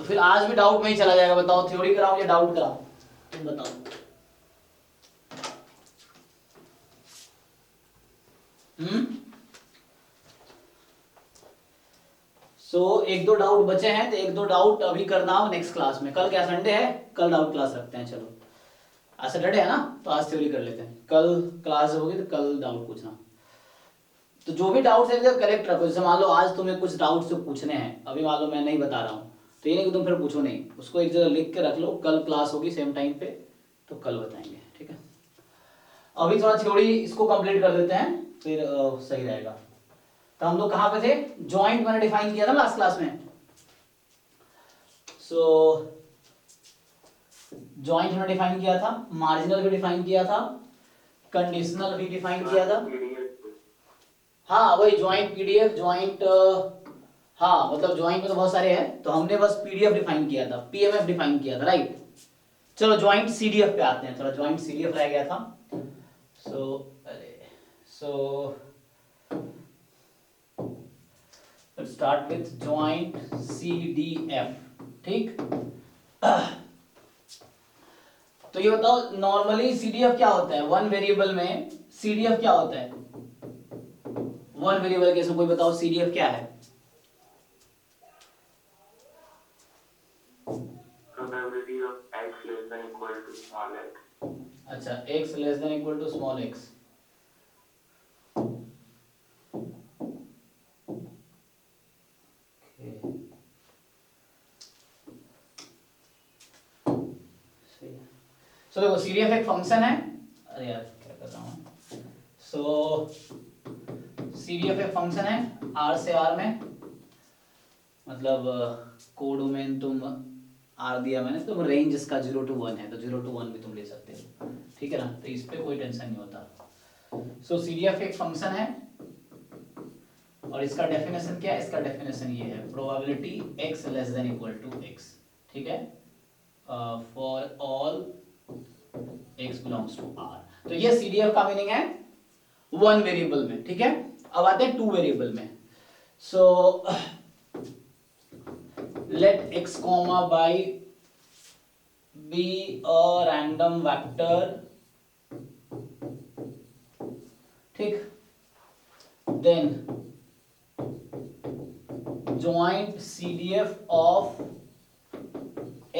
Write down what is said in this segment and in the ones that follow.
फिर आज भी डाउट में ही चला जाएगा। बताओ थ्योरी कराऊं या डाउट कराऊं, तुम बताओ। एक दो डाउट बचे हैं, तो एक दो डाउट अभी करना हो नेक्स्ट क्लास में। कल क्या संडे है, कल डाउट क्लास रखते हैं। चलो आज सैटरडे है ना, तो आज थ्योरी कर लेते हैं, कल क्लास होगी तो कल डाउट पूछना। तो जो भी डाउट्स है कलेक्ट रखो। जैसे मान लो आज तुम्हें कुछ डाउट्स जो पूछने हैं, अभी मान लो मैं नहीं बता रहा हूँ, तो ये नहीं कि तुम फिर पूछो नहीं, उसको एक जगह लिख के रख लो। कल क्लास होगी सेम टाइम पे, तो कल बताएंगे, ठीक है। अभी थोड़ा थ्योरी इसको कंप्लीट कर देते हैं, फिर सही रहेगा। तो हम लोग कहाँ पे थे, जॉइंट मैंने डिफाइन किया था लास्ट क्लास में। जॉइंट मैंने डिफाइन किया था, मार्जिनल भी डिफाइन किया था, कंडीशनल भी डिफाइन किया था। हाँ वही ज्वाइंट पीडीएफ, ज्वाइंट, हाँ मतलब ज्वाइंट में तो बहुत सारे हैं, तो हमने बस पीडीएफ डिफाइन किया था, पीएमएफ डिफाइन किया था, राइट। चलो ज्वाइंट सीडीएफ पे आते हैं, थोड़ा ज्वाइंट सीडीएफ रह गया था। Let's start with joint CDF, ठीक। तो ये बताओ नॉर्मली सीडीएफ क्या होता है, वन वेरिएबल में सीडीएफ क्या होता है, वन वेरिएबल केस में कोई बताओ सीडीएफ क्या है। Probability of x less than equal to small x. अच्छा, x less than equal to small x। So देखो सीडीएफ एक फंक्शन है, अरे यार क्या कर रहा हूँ। सीडीएफ एक फंक्शन है आर से आर में, मतलब कोडोमेन तुम आर दिया मैंने, तो रेंज इसका 0 to 1 है, तो 0 to 1 भी तुम ले सकते हो, ठीक है ना, तो इस पे कोई टेंशन नहीं होता। सीडीएफ एक फंक्शन है और इसका डेफिनेशन क्या है, इसका डेफिनेशन ये है, probability x less than equal to x, ठीक है, for all x belongs to r। तो ये सीडीएफ का मीनिंग है वन वेरिएबल में, ठीक है। अब आते हैं टू वेरिएबल में। Let x comma y be a random vector, ठीक, then joint CDF of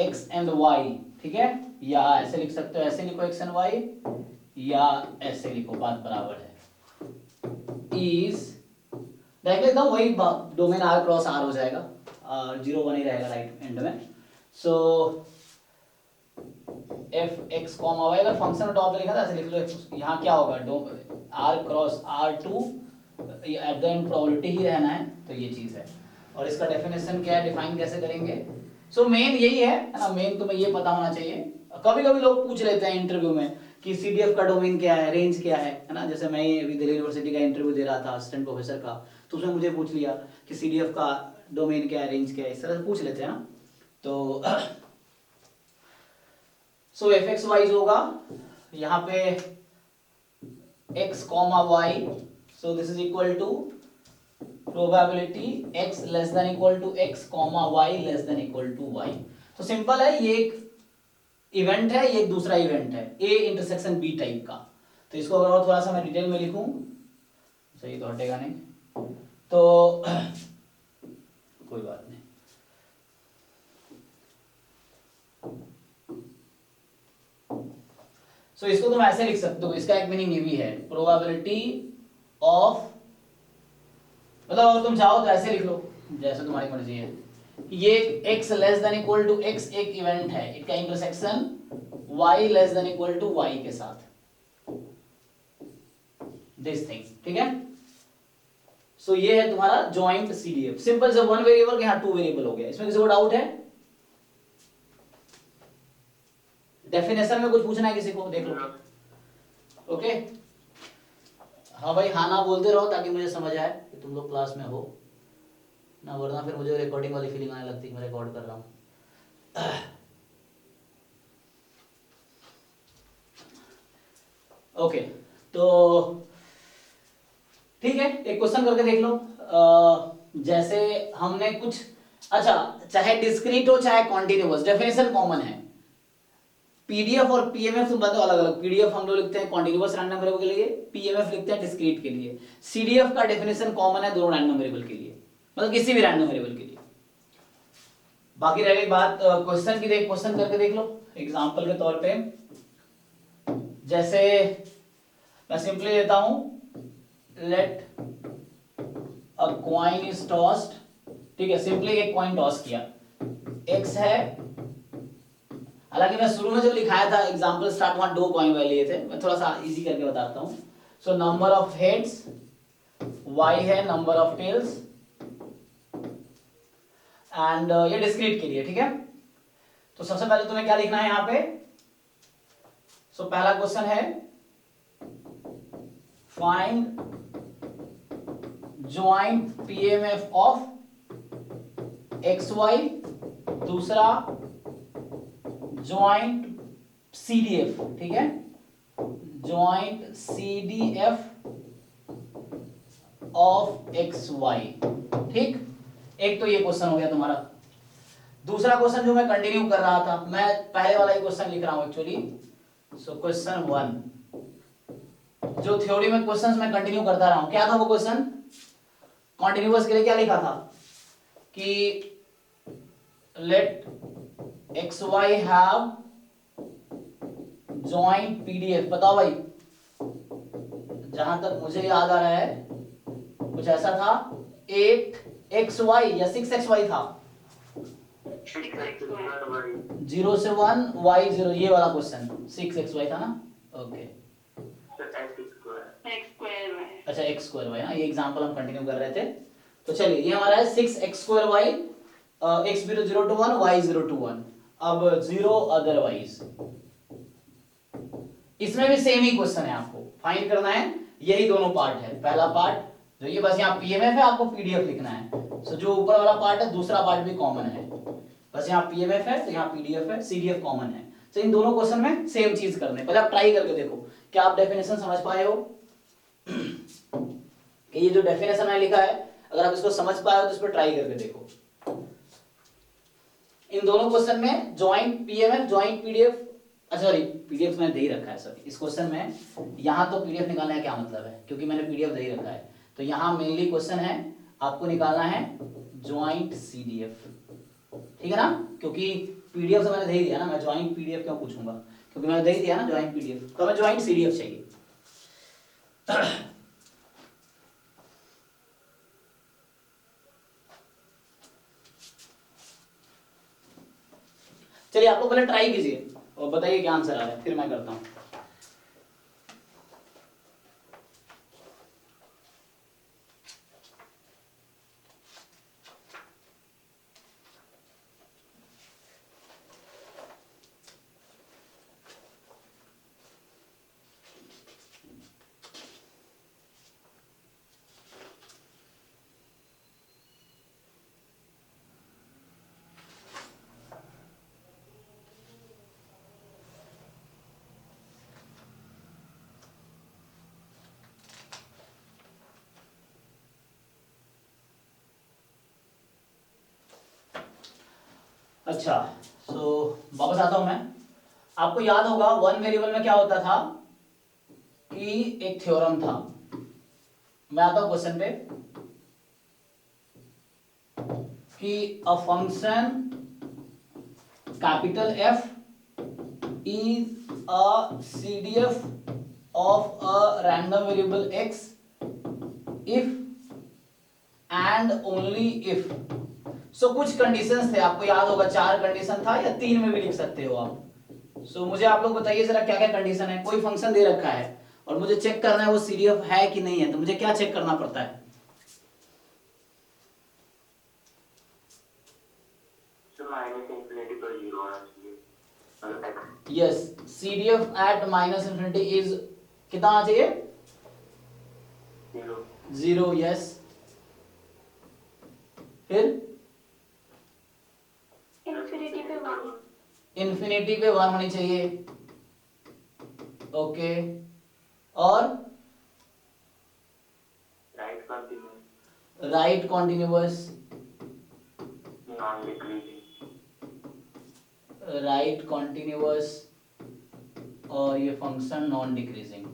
x and y, ठीक है, या ऐसे लिख सकते हो, ऐसे लिखो x and y, या ऐसे लिखो, बात बराबर है। इज देख लेता हूँ, वही डोमेन r क्रॉस r हो जाएगा, 0 1 ही रहेगा राइट एंड में। So f x comma y, अगर फंक्शन में टॉप पे लिखा था ऐसे लिख लो, यहाँ क्या होगा, r cross r to, at the end probability ही रहना है, तो ये चीज है। और इसका डेफिनेशन क्या है, डिफाइन कैसे करेंगे। मेन यही है ना, मेन तुम्हें ये पता होना चाहिए। कभी कभी लोग पूछ लेते हैं इंटरव्यू में कि सीडीएफ का डोमेन क्या है, रेंज क्या है ना। जैसे मैं अभी दिल्ली यूनिवर्सिटी का इंटरव्यू दे रहा था असिस्टेंट प्रोफेसर का, तो उसमें मुझे पूछ लिया कि सीडीएफ का डोमेन क्या है, रेंज क्या है, इस तरह से पूछ लेते हैं ना। तो एफ एक्स वाई होगा यहाँ पे x comma y, so this is equal to probability x less than equal to x comma y less than equal to y। तो सिंपल है, ये एक इवेंट है, ये एक दूसरा इवेंट है, a इंटरसेक्शन b टाइप का। तो इसको अगर और थोड़ा सा मैं डिटेल में लिखूं, सही तो हटेगा नहीं, तो कोई बात नहीं। इसको तुम ऐसे लिख सकते हो, इसका एक मीनिंग ये भी है, प्रोबेबिलिटी ऑफ, मतलब अगर तुम चाहो तो ऐसे लिख लो, जैसे तुम्हारी मर्जी है। ये x less than equal to x एक इवेंट है, इसका intersection y less than equal to y के साथ, दिस थिंग, ठीक है। ये है तुम्हारा जॉइंट सीडीएफ, सिंपल से वन वेरिएबल के यहाँ टू वेरिएबल हो गया। इसमें किसी को डाउट है, डेफिनेशन में कुछ पूछना है किसी को, देख लो, ओके। हाँ भाई, हाँ ना बोलते रहो ताकि मुझे समझ आए कि तुम लोग क्लास में हो ना, वरना फिर मुझे रिकॉर्डिंग वाली फीलिंग आने लगती है मैं रिकॉर्ड कर रहा हूँ। ओके, तो ठीक है, एक क्वेश्चन करके देख लो। जैसे हमने कुछ अच्छा, चाहे डिस्क्रीट हो चाहे कॉन्टिन्यूअस, डेफिनेशन कॉमन है। पीडीएफ और पीएमएफ तुम बताओ अलग अलग। पीडीएफ हम लोग लिखते हैं कॉन्टिन्यूअस रैंडम वेरिएबल के लिए, पीएमएफ लिखते हैं डिस्क्रीट के लिए। सीडीएफ का डेफिनेशन कॉमन है दोनों रैंडम वेरिएबल के लिए, मतलब किसी भी रैंडम वेरिएबल के लिए। बाकी रह गई बात क्वेश्चन की, देख क्वेश्चन करके देख लो एग्जांपल के तौर पे। जैसे मैं सिंपली लेता हूं, let a coin is tossed, ठीक है, सिंपली एक कॉइन टॉस किया, एक्स है। हालांकि मैं शुरू में जो लिखाया था एग्जांपल स्टार्ट वहां 2 कॉइन वाले लिए थे, मैं थोड़ा सा इजी करके बताता हूं। So number of heads y है, नंबर ऑफ टेल्स, एंड ये डिस्क्रीट के लिए, ठीक है। तो सबसे पहले तुम्हें क्या लिखना है यहां पे। सो पहला क्वेश्चन है find joint PMF of X Y, दूसरा ज्वाइंट सीडीएफ, ठीक है, joint CDF of X Y, ठीक। एक तो ये क्वेश्चन हो गया तुम्हारा। दूसरा क्वेश्चन जो मैं कंटिन्यू कर रहा था, मैं पहले वाला ही क्वेश्चन लिख रहा हूं एक्चुअली। सो क्वेश्चन 1 जो थ्योरी में क्वेश्चंस मैं कंटिन्यू करता रहा हूं, क्या था वो क्वेश्चन। कॉन्टिन्यूअस के लिए क्या लिखा था कि let X Y have joint PDF. बताओ भाई, जहां तक मुझे याद आ रहा है कुछ ऐसा था, 8xy या 6xy था, 0 से 1 y0, ये वाला क्वेश्चन 6xy था ना। ओके, अच्छा x स्क्वायर y ना, ये एग्जांपल हम कंटिन्यू कर रहे थे। तो चलिए ये हमारा है 6x square y, x 0 to 1 y 0 to 1। अब 0 अदरवाइज, इसमें भी सेम ही क्वेश्चन है, आपको फाइंड करना है। यही दोनों पार्ट है, पहला पार्ट जो ये बस यहाँ पीएमएफ है, आपको पीडीएफ लिखना है। सो जो ऊपर वाला पार्ट है, दूसरा पार्ट भी कॉमन है, बस यहाँ पीएमएफ है तो यहाँ पीडीएफ है, सीडीएफ कॉमन है। तो इन दोनों क्वेश्चन में सेम चीज करने, पहले आप ट्राई करके देखो क्या आप डेफिनेशन समझ पाए हो। कि ये जो डेफिनेशन है लिखा है, अगर आप इसको समझ पाए हो तो इस पर ट्राई करके देखो। इन दोनों क्वेश्चन में ज्वाइंट पीएमएफ ज्वाइंट पीडीएफ, अच्छा सॉरी पीडीएफ मैंने दे ही रखा है सर इस क्वेश्चन में। यहाँ तो पीडीएफ निकालने का क्या मतलब है, क्योंकि मैंने पीडीएफ दे ही रखा है। तो यहाँ मेनली क्वेश्चन है आपको निकालना है ज्वाइंट सीडीएफ, ठीक है ना, क्योंकि पीडीएफ तो मैंने दे ही दिया ना, मैं ज्वाइंट पीडीएफ क्यों पूछूंगा, क्योंकि मैंने दे ही दिया ना ज्वाइंट पीडीएफ, तो हमें ज्वाइंट सीडीएफ चाहिए। चलिए आप लोग पहले ट्राई कीजिए और बताइए क्या आंसर आ रहा है, फिर मैं करता हूँ। अच्छा, सो वापस आता हूं मैं। आपको याद होगा वन वेरिएबल में क्या होता था कि एक थ्योरम था। मैं आता हूं क्वेश्चन पे कि a function capital F is a CDF of a random variable X if and only if. So कुछ कंडीशंस थे, आपको याद होगा 4 कंडीशन था, या 3 में भी लिख सकते हो आप। सो मुझे आप लोग बताइए जरा क्या क्या कंडीशन है। कोई फंक्शन दे रखा है और मुझे चेक करना है वो सीडीएफ है कि नहीं है, तो मुझे क्या चेक करना पड़ता है। यस, सीडीएफ एट -∞ इज कितना आना चाहिए, 0। यस, फिर इन्फिनिटी पे 1 होनी चाहिए। ओके, और right continuous, non-decreasing. Right continuous और ये फंक्शन नॉन डिक्रीजिंग।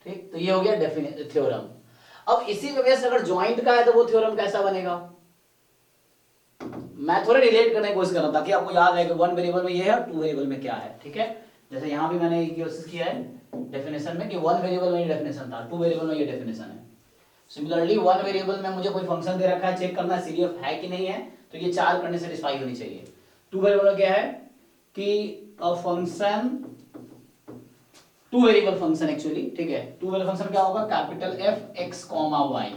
ठीक, तो ये हो गया थ्योरम। अब इसी वजह से अगर ज्वाइंट का है तो वो थ्योरम कैसा बनेगा, मैं थोड़ा रिलेट करने की कोशिश कर रहा हूं ताकि आपको याद है कि वन वेरिएबल में ये है और टू वेरिएबल में क्या है। ठीक है, जैसे यहां भी मैंने ये कोशिश किया है डेफिनेशन में कि वन वेरिएबल में ये डेफिनेशन था, टू वेरिएबल में ये डेफिनेशन है। सिमिलरली वन वेरिएबल में मुझे कोई फंक्शन दे रखा है, चेक करना है सीडीएफ है कि नहीं है, तो ये चार कंडीशन सेटिस्फाई होनी चाहिए। टू वेरिएबल में क्या है कि a function, two variable function actually, ठीक है, टू वेरिएबल फंक्शन क्या होगा, capital f x comma y.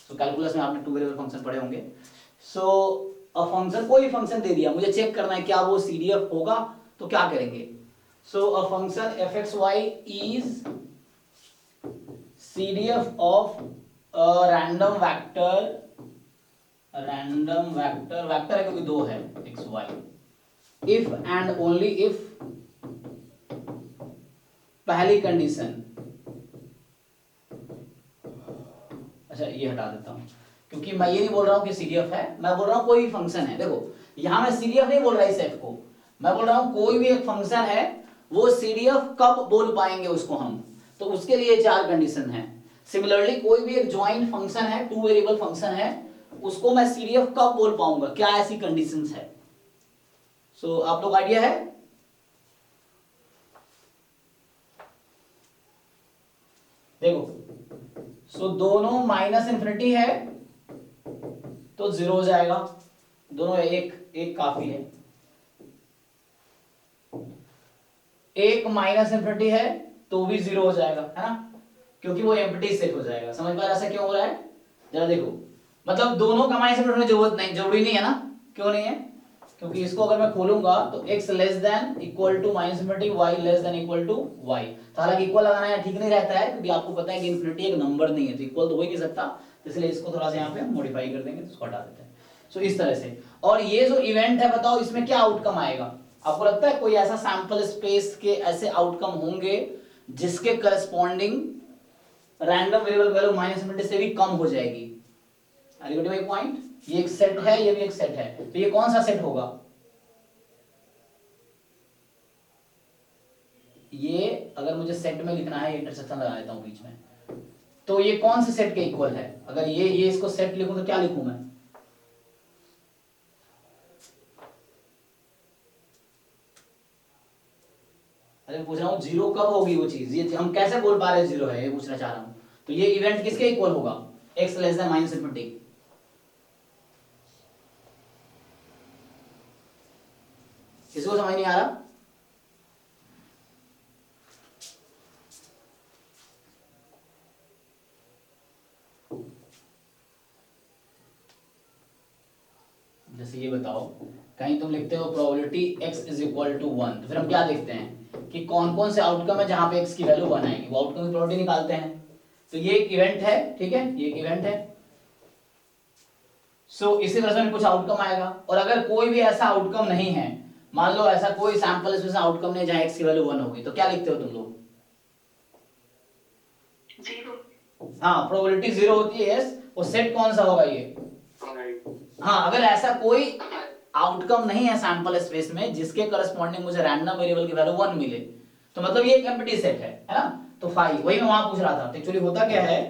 So calculus में आपने टू वेरिएबल फंक्शन पढ़े होंगे। सो अ फंक्शन, कोई फंक्शन दे दिया, मुझे चेक करना है क्या वो सीडीएफ होगा, तो क्या करेंगे, so a function f x y is CDF of random vector, vector है क्योंकि दो है x y, if and only if पहली कंडीशन, अच्छा ये हटा देता हूं क्योंकि मैं ये नहीं बोल रहा हूं कि सीडीएफ है, मैं बोल रहा हूं कोई फंक्शन है। देखो यहां मैं सीडीएफ नहीं बोल रहा इस एफ को, मैं बोल रहा हूं कोई भी एक फंक्शन है, वो सीडीएफ कब बोल पाएंगे उसको हम, तो उसके लिए चार कंडीशन है। सिमिलरली कोई भी एक ज्वाइंट फंक्शन है, टू वेरिएबल फंक्शन है, उसको मैं सीडीएफ कब बोल पाऊंगा, क्या ऐसी कंडीशंस है। सो आप लोग आइडिया है, देखो सो दोनों माइनस इंफिनिटी है तो जीरो हो जाएगा, दोनों एक काफी है, एक माइनस इंफिनिटी है तो भी जीरो हो जाएगा, है ना, क्योंकि वो एम्प्टी सेट हो जाएगा। समझ पा रहे ऐसा क्यों हो रहा है, जरा देखो, मतलब दोनों का माइनस इंफिनिटी जरूरी नहीं है ना, क्यों नहीं है, क्योंकि इसको अगर मैं खोलूंगा तो x less than equal to minus infinity, y less than equal to y। तो हालांकि इक्वल लगाना है ठीक नहीं रहता है, क्योंकि आपको पता है कि इंफिनिटी एक नंबर नहीं है, तो इक्वल तो हो ही नहीं सकता, इसलिए इसको थोड़ा सा यहाँ पे मॉडिफाई कर देंगे, तो इसको हटा देते हैं। सो इस तरह से, और ये जो इवेंट है बताओ इसमें क्या आउटकम आएगा, आपको लगता है कोई ऐसा सैंपल स्पेस के ऐसे आउटकम होंगे जिसके corresponding random variable value minus infinity से भी कम हो जाएगी। Are you getting my point, ये एक सेट है, ये भी एक सेट है, तो ये कौन सा सेट होगा, ये अगर मुझे सेट में लिखना है, इंटरसेक्शन लगा देता हूं बीच में, तो ये कौन से सेट के इक्वल है, अगर ये इसको सेट लिखूं तो क्या लिखूं मैं, अरे पूछ रहा हूं जीरो कब होगी वो चीज, ये हम कैसे बोल पा रहे हैं जीरो है, ये पूछना चाह रहा हूं। तो ये इवेंट किसके इक्वल होगा, x less than minus infinity, किसी को समझ नहीं आ रहा, जैसे ये बताओ, कहीं तुम लिखते हो probability x is equal to 1, तो फिर हम क्या देखते हैं कि कौन कौन से आउटकम है जहां पे x की वैल्यू 1 आएगी, वो आउटकम की प्रोबेबिलिटी निकालते हैं। तो ये एक इवेंट है, ठीक है, ये एक इवेंट है। सो इसी तरह से कुछ आउटकम आएगा, और अगर कोई भी ऐसा आउटकम नहीं है, मान लो ऐसा कोई सैंपल इसमें से आउटकम नहीं जहां x की वैल्यू 1 होगी, तो क्या लिखते हो तुम लोग, जीरो। हाँ, प्रोबेबिलिटी जीरो होती है, यस। वो सेट कौन सा होगा ये, हाँ, अगर ऐसा कोई आउटकम नहीं है सैंपल स्पेस में जिसके करस्पॉन्डिंग मुझे रैंडम वेरिएबल की वैल्यू 1 मिले, तो मतलब ये एक एम्प्टी सेट है ना, तो 5, वही मैं वहां पूछ रहा था। तो एक्चुअली होता क्या है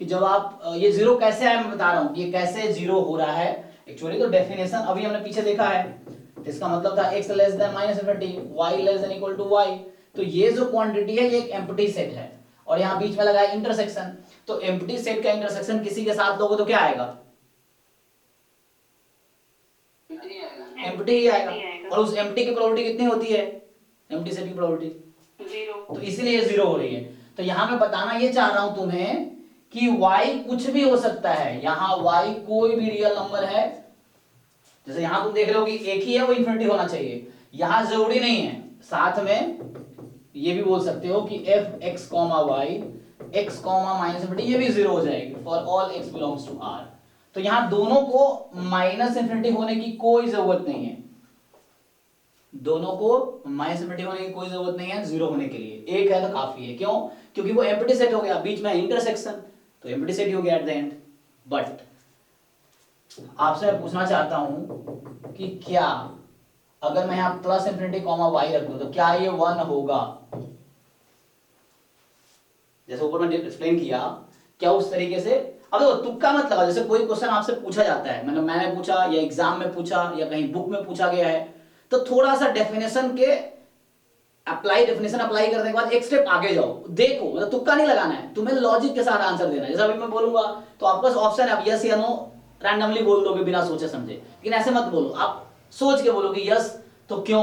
कि जब आप ये जीरो कैसे आया मैं बता रहा हूं, ये कैसे जीरो हो रहा है एक्चुअली, तो डेफिनेशन अभी हमने पीछे देखा है, तो इसका मतलब था x less than minus infinity, y less than equal to y, तो ये जो क्वांटिटी है ये एक एम्प्टी सेट है, और यहाँ बीच में लगा है इंटरसेक्शन, तो एम्प्टी सेट का इंटरसेक्शन किसी के साथ लोगे तो क्या आएगा, एम्प्टी ही आएगा, और उस एम्प्टी की प्रोबेबिलिटी कितनी होती है, एम्प्टी सेट की प्रोबेबिलिटी जीरो, तो इसीलिए जीरो हो रही है। तो यहां मैं बताना ये चाह रहा हूं तुम्हें कि y कुछ भी हो सकता है, यहां y कोई भी रियल नंबर है, जैसे यहां तुम देख रहे हो कि एक ही है वो इंफिनिटी होना चाहिए, यहां जरूरी नहीं है, साथ में ये भी बोल सकते हो कि f x comma y x comma minus infinity ये भी जीरो हो जाएगी for all x belongs to r। तो यहां दोनों को माइनस इंफिनिटी होने की कोई जरूरत नहीं है, दोनों को माइनस इंफिनिटी होने की कोई जरूरत नहीं है जीरो होने के लिए, एक है तो काफी है, क्यों, क्योंकि वो एम्प्टी सेट हो गया, बीच में इंटरसेक्शन, तो एम्प्टी सेट हो गया एट द एंड, बट आपसे मैं पूछना चाहता हूं कि क्या अगर मैं यहां प्लस इंफिनिटी कॉमा वाई रख दूं तो क्या ये 1 होगा? जैसे ऊपर मैंने एक्सप्लेन किया, क्या उस तरीके से, अब देखो तुक्का मत लगाओ। जैसे कोई क्वेश्चन आपसे पूछा जाता है, मतलब मैंने पूछा या एग्जाम में पूछा या कहीं बुक में पूछा गया है, तो थोड़ा सा डेफिनेशन के डेफिनेशन अप्लाई करने के बाद एक स्टेप आगे जाओ, देखो, मतलब तुक्का नहीं लगाना है, तुम्हें लॉजिक के साथ आंसर देना है। जैसे अभी मैं बोलूंगा तो आपका ऑप्शन है, आप यस या नो रैंडमली बोल दोगे बिना सोचे समझे, लेकिन ऐसे मत बोलो, आप सोच के बोलो कि यस तो क्यों,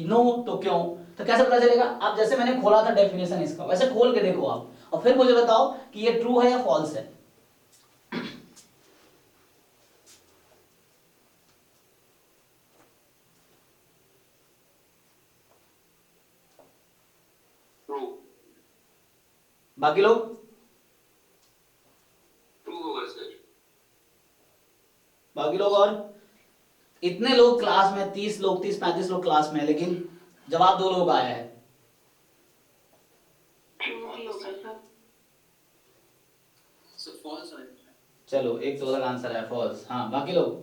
नो तो क्यों। तो कैसे पता चलेगा? आप जैसे मैंने खोला था डेफिनेशन इसका, वैसे खोल के देखो आप, और फिर मुझे बताओ कि ये ट्रू है या फॉल्स है। ट्रू। बाकी लोग? ट्रू होगा सर। बाकी लोग? और इतने लोग क्लास में, 30 लोग, 30-35 लोग क्लास में, लेकिन जवाब 2 लोग आया है। चलो एक तो अलग आंसर है फॉल्स। हाँ बाकी लोग?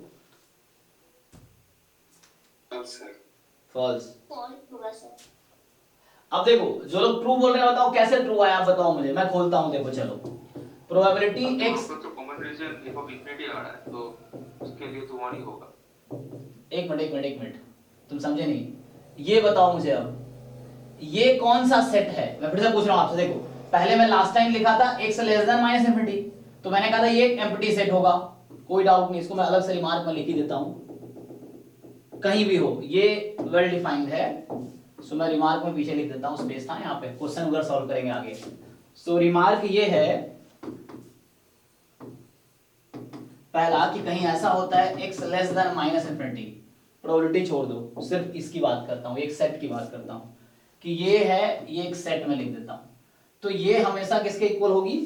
फॉल्स। अब देखो जो लोग ट्रू बोल रहे हैं बताओ कैसे ट्रू आया, आप बताओ मुझे, मैं खोलता हूं, देखो चलो। प्रोबेबिलिटी x, तो common region f of infinity आ रहा है, तो उसके लिए तो 1 ही होगा। एक मिनट, तुम समझे नहीं। ये बताओ मुझे अब, ये कौन सा सेट है? मैं फिर से पूछ रहा हूं आपसे, देखो पहले मैं लास्ट टाइम लिखा था x less than minus infinity, तो मैंने कहा था ये एक एम्प्टी सेट होगा, कोई डाउट नहीं, इसको मैं अलग से रिमार्क में लिख ही देता हूं, कहीं भी हो, ये वेल डिफाइंड है। सो मैं रिमार्क में पीछे लिख देता हूं, स्पेस था यहाँ पे, क्वेश्चन उधर सॉल्व करेंगे आगे। सो रिमार्क ये है पहला कि कहीं ऐसा होता है x less than minus infinity, probability छोड़ दो, सिर्फ इसकी बात करता हूं, एक सेट की बात करता हूं कि ये है, ये एक सेट में लिख देता हूं, तो ये हमेशा किसके इक्वल होगी?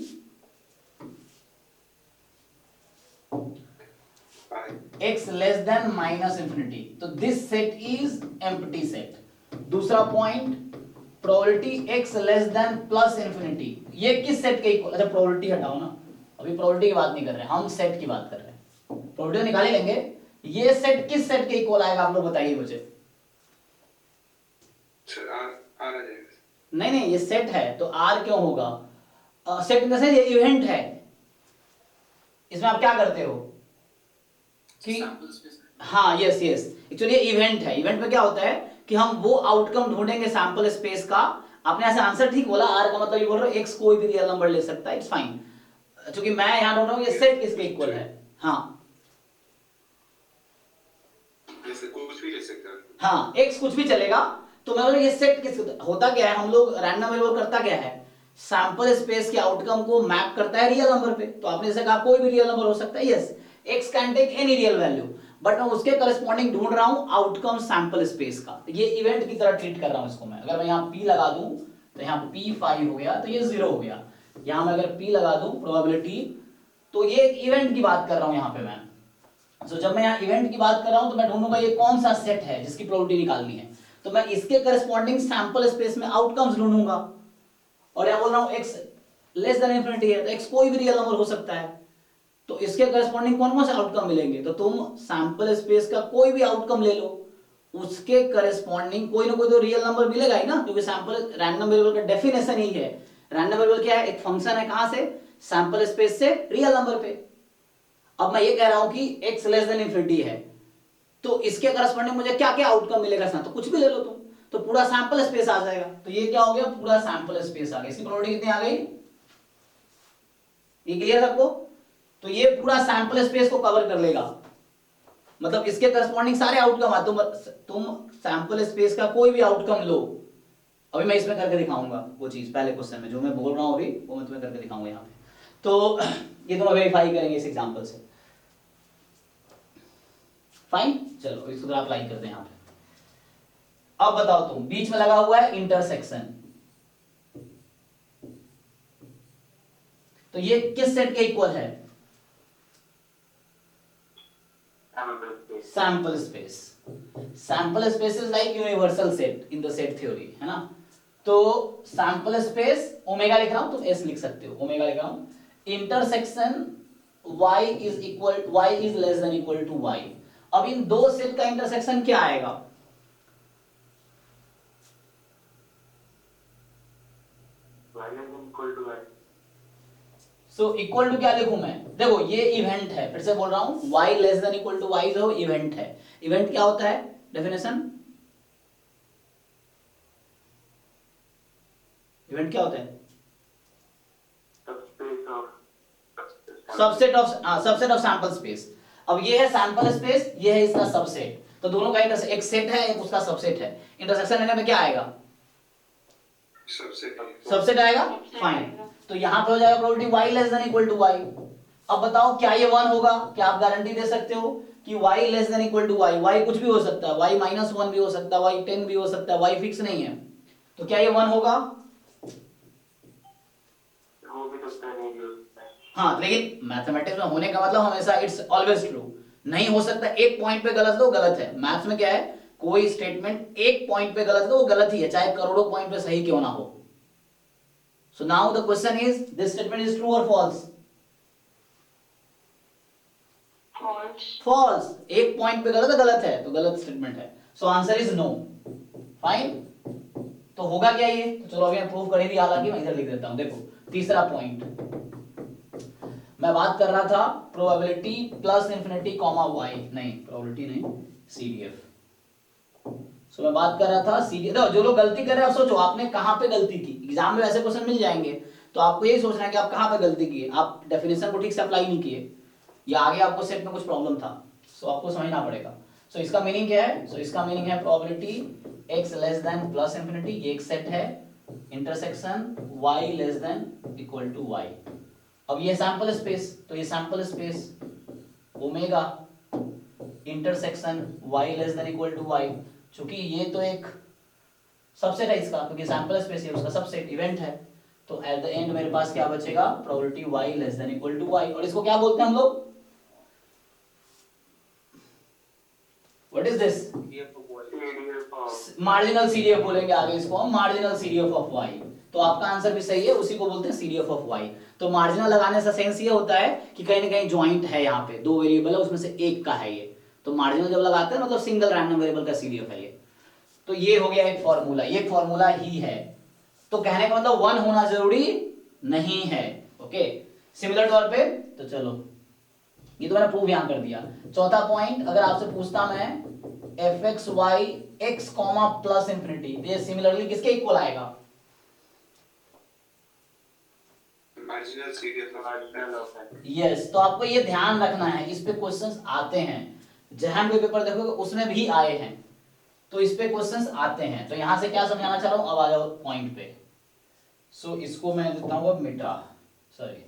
x less than minus infinity, तो this set is empty set. दूसरा point, probability x less than plus infinity, ये किस सेट के इक्वल? अच्छा प्रोबेबिलिटी हटाओ ना, अभी प्रोबेबिलिटी की बात नहीं कर रहे हैं हम, सेट की बात कर रहे हैं, प्रोबेबिलिटी निकाल लेंगे। ये सेट किस सेट के इक्वल आएगा, आप लोग बताइए मुझे। नहीं ये सेट है तो r क्यों होगा? सेट इन द सेंस ये इवेंट है, इसमें आप क्या करते हो कि हाँ यस एक्चुअली ये इवेंट है। इवेंट में क्या होता है कि हम वो आउटकम ढूंढेंगे सैंपल स्पेस का। आपने ऐसे आंसर ठीक बोला, r का मतलब ये बोल रहे हो x कोई भी रियल नंबर ले सकता है, इट्स फाइन, क्योंकि मैं यहां ढूंढ रहा हूं ये सेट किसके इक्वल है। हाँ कुछ भी ले सकते हैं। हाँ x कुछ भी चलेगा, तो मैं बोल रहा हूं ये सेट किस होता क्या है, हम लोग रैंडम वेरिएबल करता क्या है, सैंपल स्पेस के आउटकम को मैप करता है रियल नंबर पे। तो आपने जैसे कहा कोई भी रियल नंबर हो सकता है, yes x can take any real value, but मैं उसके करस्पॉन्डिंग ढूंढ रहा हूं आउटकम सैंपल स्पेस का, ये इवेंट की तरह ट्रीट कर रहा हूं इसको मैं। अगर मैं यहाँ p लगा दूं तो यहाँ p5 हो गया, तो ये 0 हो गया। यहाँ मैं अगर p लगा दूं प्रोबेबिलिटी, तो ये एक इवेंट की बात कर रहा हूं यहाँ पे मैं। तो जब मैं यहाँ इवेंट की बात कर रहा हूं तो मैं ढूंढूंगा ये कौन सा सेट है जिसकी प्रोबेबिलिटी निकालनी है, तो मैं इसके करस्पॉन्डिंग सैंपल स्पेस में आउटकम्स ढूंढूंगा। और यहाँ बोल रहा हूं x लेस देन इंफिनिटी है, तो x कोई भी रियल नंबर हो सकता है, तो इसके करस्पॉन्डिंग कौन कौन से आउटकम मिलेंगे, तो तुम सैंपल स्पेस का कोई भी आउटकम ले लो, उसके करस्पॉन्डिंग कोई ना कोई तो रियल नंबर मिलेगा ही ना, क्योंकि सैंपल रैंडम वेरिएबल का डेफिनेशन ही है। रैंडम वेरिएबल क्या है, एक फंक्शन है, कहां से, सैंपल स्पेस से रियल नंबर पे। अब मैं ये कह रहा हूं कि x लेस देन इंफिनिटी है, तो इसके करस्पॉन्डिंग मुझे क्या क्या आउटकम मिलेगा, तो कुछ भी ले लो तुम, तो पूरा सैंपल स्पेस आ जाएगा। तो ये क्या हो गया, पूरा सैंपल स्पेस आ गया। इसकी प्रोबेबिलिटी कितनी आ गई, ये क्लियर सबको? तो ये पूरा सैंपल स्पेस को कवर कर लेगा, मतलब इसके करस्पॉन्डिंग सारे आउटकम आ, तुम सैंपल स्पेस का कोई भी आउटकम लो। अभी मैं इसमें करके दिखाऊंगा वो चीज, पहले क्वेश्चन में जो मैं बोल रहा हूं अभी वो मैं तुम्हें करके दिखाऊंगा यहाँ पे। तो ये तुम वेरीफाई करेंगे इस एग्जांपल से, फाइन। चलो इसको जरा अप्लाई करते हैं यहाँ पे। अब बताओ तुम, बीच में लगा हुआ है इंटरसेक्शन, तो ये किस सेट के इक्वल है, sample space. Sample space is like universal set in the set theory, है ना। तो सैंपल स्पेस ओमेगा लिख रहा हूं, तुम एस लिख सकते हो, ओमेगा लिख रहा हूं, intersection y is less than equal to y। अब इन दो सेट का इंटरसेक्शन क्या आएगा? y less than equal to y। So equal to क्या लिखूं मैं? देखो ये इवेंट है, फिर से बोल रहा हूं, y less than equal to y जो इवेंट है। इवेंट क्या होता है? डेफिनेशन, इवेंट क्या होता है? Subset of sample space. अब ये है सैंपल स्पेस, ये है इसका सबसेट, तो दोनों का एक सेट है, एक उसका सबसेट है। इंटरसेक्शन लेने में क्या आएगा? सबसेट आएगा, फाइन। तो यहां पे हो जाएगा probability y less than equal to y। अब बताओ क्या ये 1 होगा? क्या आप गारंटी दे सकते हो कि y less than equal to y? y कुछ भी हो सकता है, y -1 भी हो सकता है, y 10 भी हो सकता है, y फिक्स नहीं है। तो क्या ये 1 होगा? हो भी सकता है, नहीं भी हो सकता है। हाँ, लेकिन मैथमेटिक्स में होने का मतलब हमेशा इट्स ऑलवेज ट्रू। नहीं हो सकता, एक पॉइंट पे गलत दो गलत है। मैथ्स में क्या है, कोई स्टेटमेंट एक पॉइंट पे गलत दो वो गलत ही है, चाहे करोड़ों पॉइंट पे सही क्यों ना हो। So now the question is, this statement is true और फॉल्स? फॉल्स। एक पॉइंट पे गलत है, गलत है, तो गलत स्टेटमेंट है। So answer is no. Fine. तो होगा क्या ये? तो चलो अभी मैं प्रूव कर ही दिया, हालांकि मैं इधर लिख देता हूं। देखो तीसरा पॉइंट, मैं बात कर रहा था probability plus infinity comma y, नहीं प्रोबेबिलिटी नहीं, CDF। सो मैं बात कर रहा था CDF। जो लोग गलती कर रहे हैं, आप सोचो आपने कहां पे गलती की। एग्जाम में ऐसे क्वेश्चन मिल जाएंगे, तो आपको यही सोचना है कि आप कहां पे गलती की। आप डेफिनेशन को ठीक से अप्लाई नहीं किए, या आगे आपको सेट में कुछ प्रॉब्लम था। सो आपको समझना पड़ेगा। सो इसका मीनिंग क्या है? सो इसका मीनिंग है probability x less than plus infinity, ये एक सेट है, intersection y less than equal to y। अब ये सैंपल स्पेस, तो ये sample space omega intersection y less than equal to y। चूंकि ये तो एक सबसेट है इसका, क्योंकि सैंपल स्पेस है, उसका सबसेट इवेंट है। तो एट द एंड मेरे पास क्या बचेगा? Probability y less than equal to y। और इसको क्या बोलते हैं हम लोग? What is this? Marginal CDF बोलेंगे आगे इसको हम, मार्जिनल CDF ऑफ y। तो आपका आंसर भी सही है, उसी को बोलते हैं CDF ऑफ y। तो मार्जिनल लगाने से सेंस ये होता है कि कहीं ना कहीं ज्वाइंट है, यहाँ पे दो वेरिएबल है, उसमें से एक का है ये। तो मार्जिनल जब लगाते हैं मतलब सिंगल रैंडम वेरिएबल का CDF है ये। तो ये हो गया एक फॉर्मूला, ये फॉर्मूला ही है। तो कहने का मतलब 1 होना जरूरी नहीं है। ओके, सिमिलर तौर पे, तो चलो ये तो मैंने प्रूव यहां कर दिया। चौथा पॉइंट, अगर आपसे पूछता मैं fxy x comma plus infinity, ये सिमिलरली किसके इक्वल आएगा? Marginal CDF। यस, तो आपको ये ध्यान रखना है, इस पे क्वेश्चंस आते हैं। जहां पे पेपर देखोगे उसमें भी आए हैं, तो इस पे क्वेश्चंस आते हैं। तो यहां से क्या समझाना चाह रहा हूं, अब आ जाओ पॉइंट पे। सो इसको मैं देता हूं अब मिटा, सॉरी।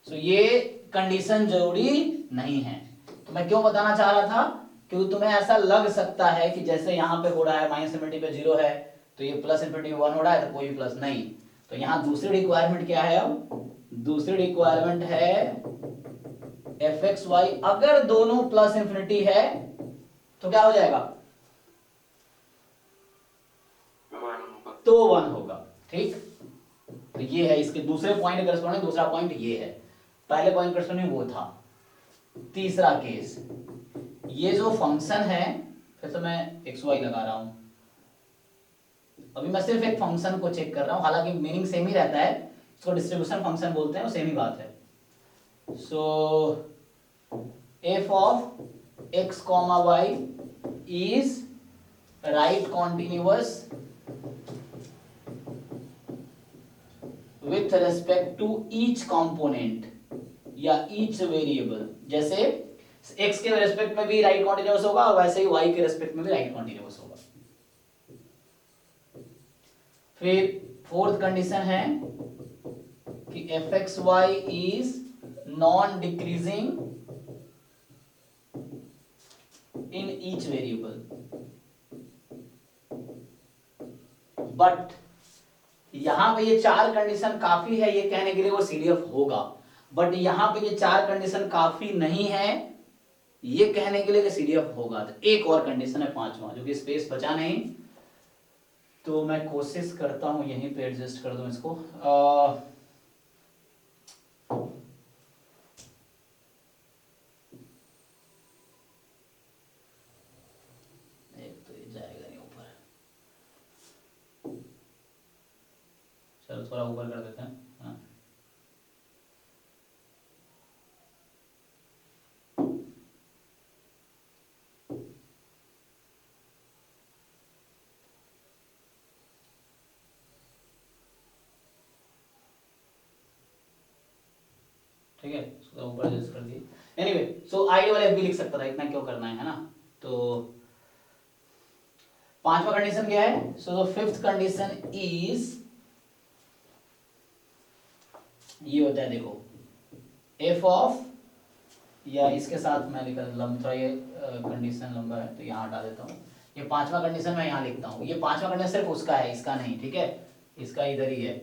सो ये कंडीशन जरूरी नहीं है। तो मैं क्यों बताना चाह रहा था, क्योंकि तुम्हें ऐसा लग सकता है कि जैसे यहाँ पे हो रहा है माइनस इंफिनिटी पे 0 है, तो ये प्लस इंफिनिटी 1 हो रहा है, तो कोई प्लस नहीं। तो यहाँ दूसरी रिक्वायरमेंट क्या है? अब दूसरी रिक्वायरमेंट है fxy अगर दोनों प्लस इंफिनिटी है तो क्या हो जाएगा? तो 1 होगा। ठीक, तो ये है इसके दूसरे पॉइंट करस्पॉन्डिंग, दूसरा पॉइंट ये है। पहले पॉइंट करस्पॉन्डिंग वो था। तीसरा केस, ये जो फंक्शन है, फिर से मैं xy लगा रहा हूं, अभी मैं सिर्फ एक फंक्शन को चेक कर रहा हूं, हालांकि मीनिंग सेम ही रहता है, इसको डिस्ट्रीब्यूशन फंक्शन बोलते हैं, वो सेम ही बात है। So f of x comma y is right continuous with respect to each component या ईच वेरिएबल। जैसे x के रेस्पेक्ट में भी राइट कॉन्टिन्यूअस होगा, और वैसे ही y के रेस्पेक्ट में भी राइट कॉन्टिन्यूअस होगा। फिर फोर्थ कंडीशन है कि fxy is non decreasing in each variable, but यहां पे ये चार कंडीशन काफी है ये कहने के लिए वो CDF होगा, बट यहां पे ये चार कंडीशन काफी नहीं है ये कहने के लिए कि CDF होगा। तो एक और कंडीशन है पांचवा, जो कि स्पेस बचा नहीं, तो मैं कोशिश करता हूं यहीं पे एडजस्ट कर दूं इसको। चलो थोड़ा ऊपर कर देते हैं, हाँ। ठीक है, इसको ऊपर एडजस्ट कर दिए। एनीवे सो आई वाले भी लिख सकता था, इतना क्यों करना है ना। तो पांचवा कंडीशन क्या है, so the fifth condition is, ये होता है देखो एफ ऑफ, या इसके साथ मैं लिखा लंबा, थोड़ा ये कंडीशन लंबा है तो यहाँ हटा देता हूँ। ये पांचवा कंडीशन मैं यहाँ लिखता हूँ, ये पांचवा कंडीशन सिर्फ उसका है, इसका नहीं, ठीक है, इसका इधर ही है,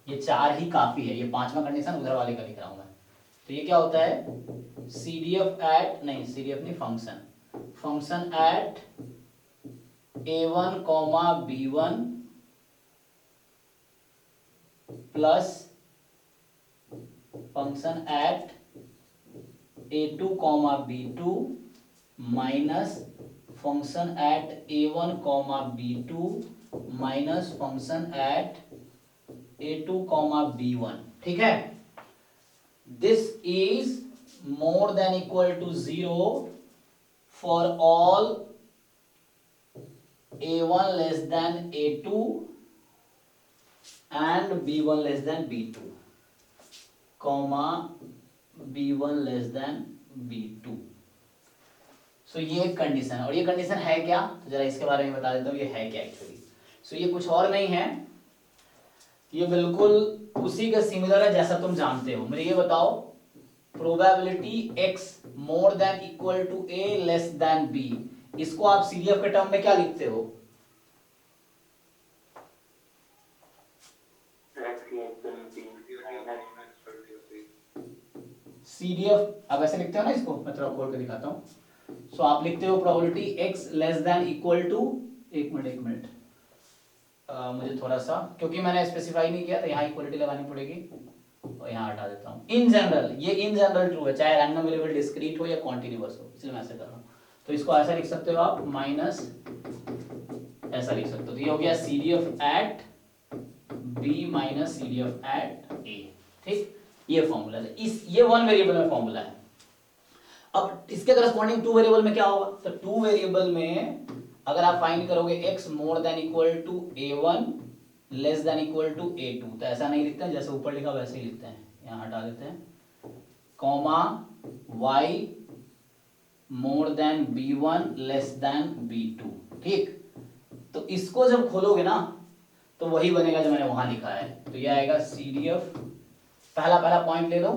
ये चार ही काफी है, ये पांचवा कंडीशन उधर वाले का लिख रहा हूँ मैं। तो ये क्या होता है, सी डी एफ एट, नहीं सी डी एफ नहीं, function at a1 comma b1 plus function at a2 comma b2 minus function at a1 comma b2 minus function at a2 comma b1, ठीक है। This is more than equal to 0 for all a1 less than a2 and b1 less than b2 comma b1 less than b2। सो ये एक condition है, और ये condition है क्या, तो जरा इसके बारे में बता देता हूँ ये है क्या एक्चुअली। सो ये कुछ और नहीं है, ये बिल्कुल उसी के सिमिलर है जैसा तुम जानते हो। मुझे ये बताओ, probability x more than equal to a less than b, इसको आप सीडीएफ के टर्म में क्या लिखते हो? सीडीएफ आप ऐसे लिखते हो ना इसको, मैं थोड़ा खोल के दिखाता हूँ। सो आप लिखते हो probability x less than equal to, एक मिनट मुझे थोड़ा सा, क्योंकि मैंने स्पेसिफाई नहीं किया तो यहाँ इक्वलिटी लगानी पड़ेगी, और यहाँ हटा देता हूँ। इन जनरल, ये इन जनरल ट्रू है, चाहे रैंडम वेरिएबल डिस्क्रीट हो या कॉन्टिन्यूअस हो, इसलिए मैं ऐसे कर रहा हूँ। तो इसको ऐसा लिख सकते हो आप, माइनस ऐसा लिख सकते हो। तो ये हो गया C D F at b minus C D F at a, ठीक, ये फॉर्मूला है। ये वन वेरिएबल में फॉर्मूला है। अब इसके करस्पॉन्डिंग टू वेरिएबल में क्या होगा, तो टू वेरिएबल में अगर आप फाइंड करोगे x more than equal to a1 less than equal to a2, तो ऐसा नहीं लिखते हैं, जैसे ऊपर लिखा वैसे ही लिखते हैं, यहाँ हटा देते हैं, comma y more then b1 less than b2, ठीक। तो इसको जब खोलोगे ना तो वही बनेगा जो मैंने वहां लिखा है। तो ये आएगा सी डी एफ, पहला पॉइंट ले लो,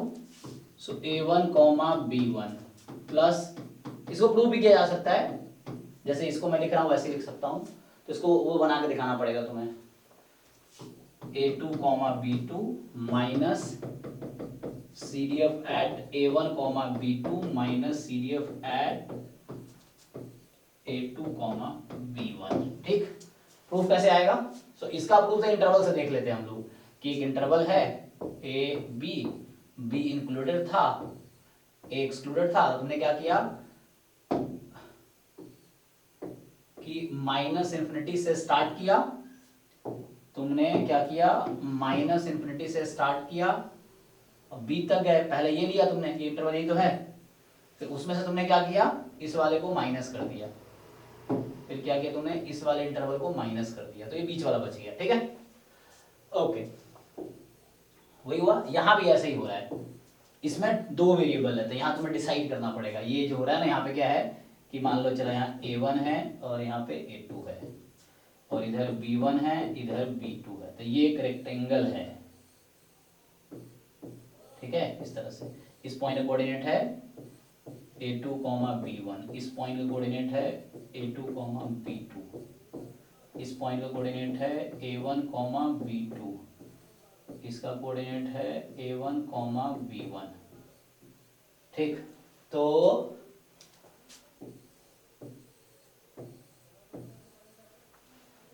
सो a1 कॉमा b1 प्लस, इसको प्रूव भी किया जा सकता है, जैसे इसको मैं लिख रहा हूं वैसे लिख सकता हूं, तो इसको वो बना के दिखाना पड़ेगा तुम्हें, a2 comma b2 minus C D F at a1 comma b2 minus C D F at a2 comma b1, ठीक। प्रूफ कैसे आएगा, सो इसका प्रूफ तो इंटरवल से देख लेते हैं हम लोग, कि एक इंटरवल है a b इंक्लूडेड था, a एक्सक्लूडेड था, तो तुमने क्या किया कि माइनस इंफिनिटी से स्टार्ट किया, तुमने क्या किया, माइनस इंफिनिटी से स्टार्ट किया, अब b तक गए, पहले ये लिया तुमने, ये इंटरवल यही तो है, फिर उसमें से तुमने क्या किया, इस वाले को माइनस कर दिया, फिर क्या किया तुमने, इस वाले इंटरवल को माइनस कर दिया, तो ये बीच वाला बच गया, ठीक है, ओके। वही हुआ, यहां भी ऐसे ही हो रहा है, इसमें दो वेरिएबल है, तो यहाँ तुम्हें डिसाइड करना पड़ेगा। ये जो हो रहा है ना, यहाँ पे क्या है कि मान लो चलो यहाँ a1 है और यहाँ पे a2 है, और इधर b1 है, इधर b2 है, तो ये एक रेक्टेंगल है, ठीक है, इस तरह से। इस पॉइंट का कोऑर्डिनेट है a2 b1, इस पॉइंट का कोऑर्डिनेट है a2 b2, इस पॉइंट का कोऑर्डिनेट है a1 b2, इसका कोऑर्डिनेट है a1 b1, ठीक। तो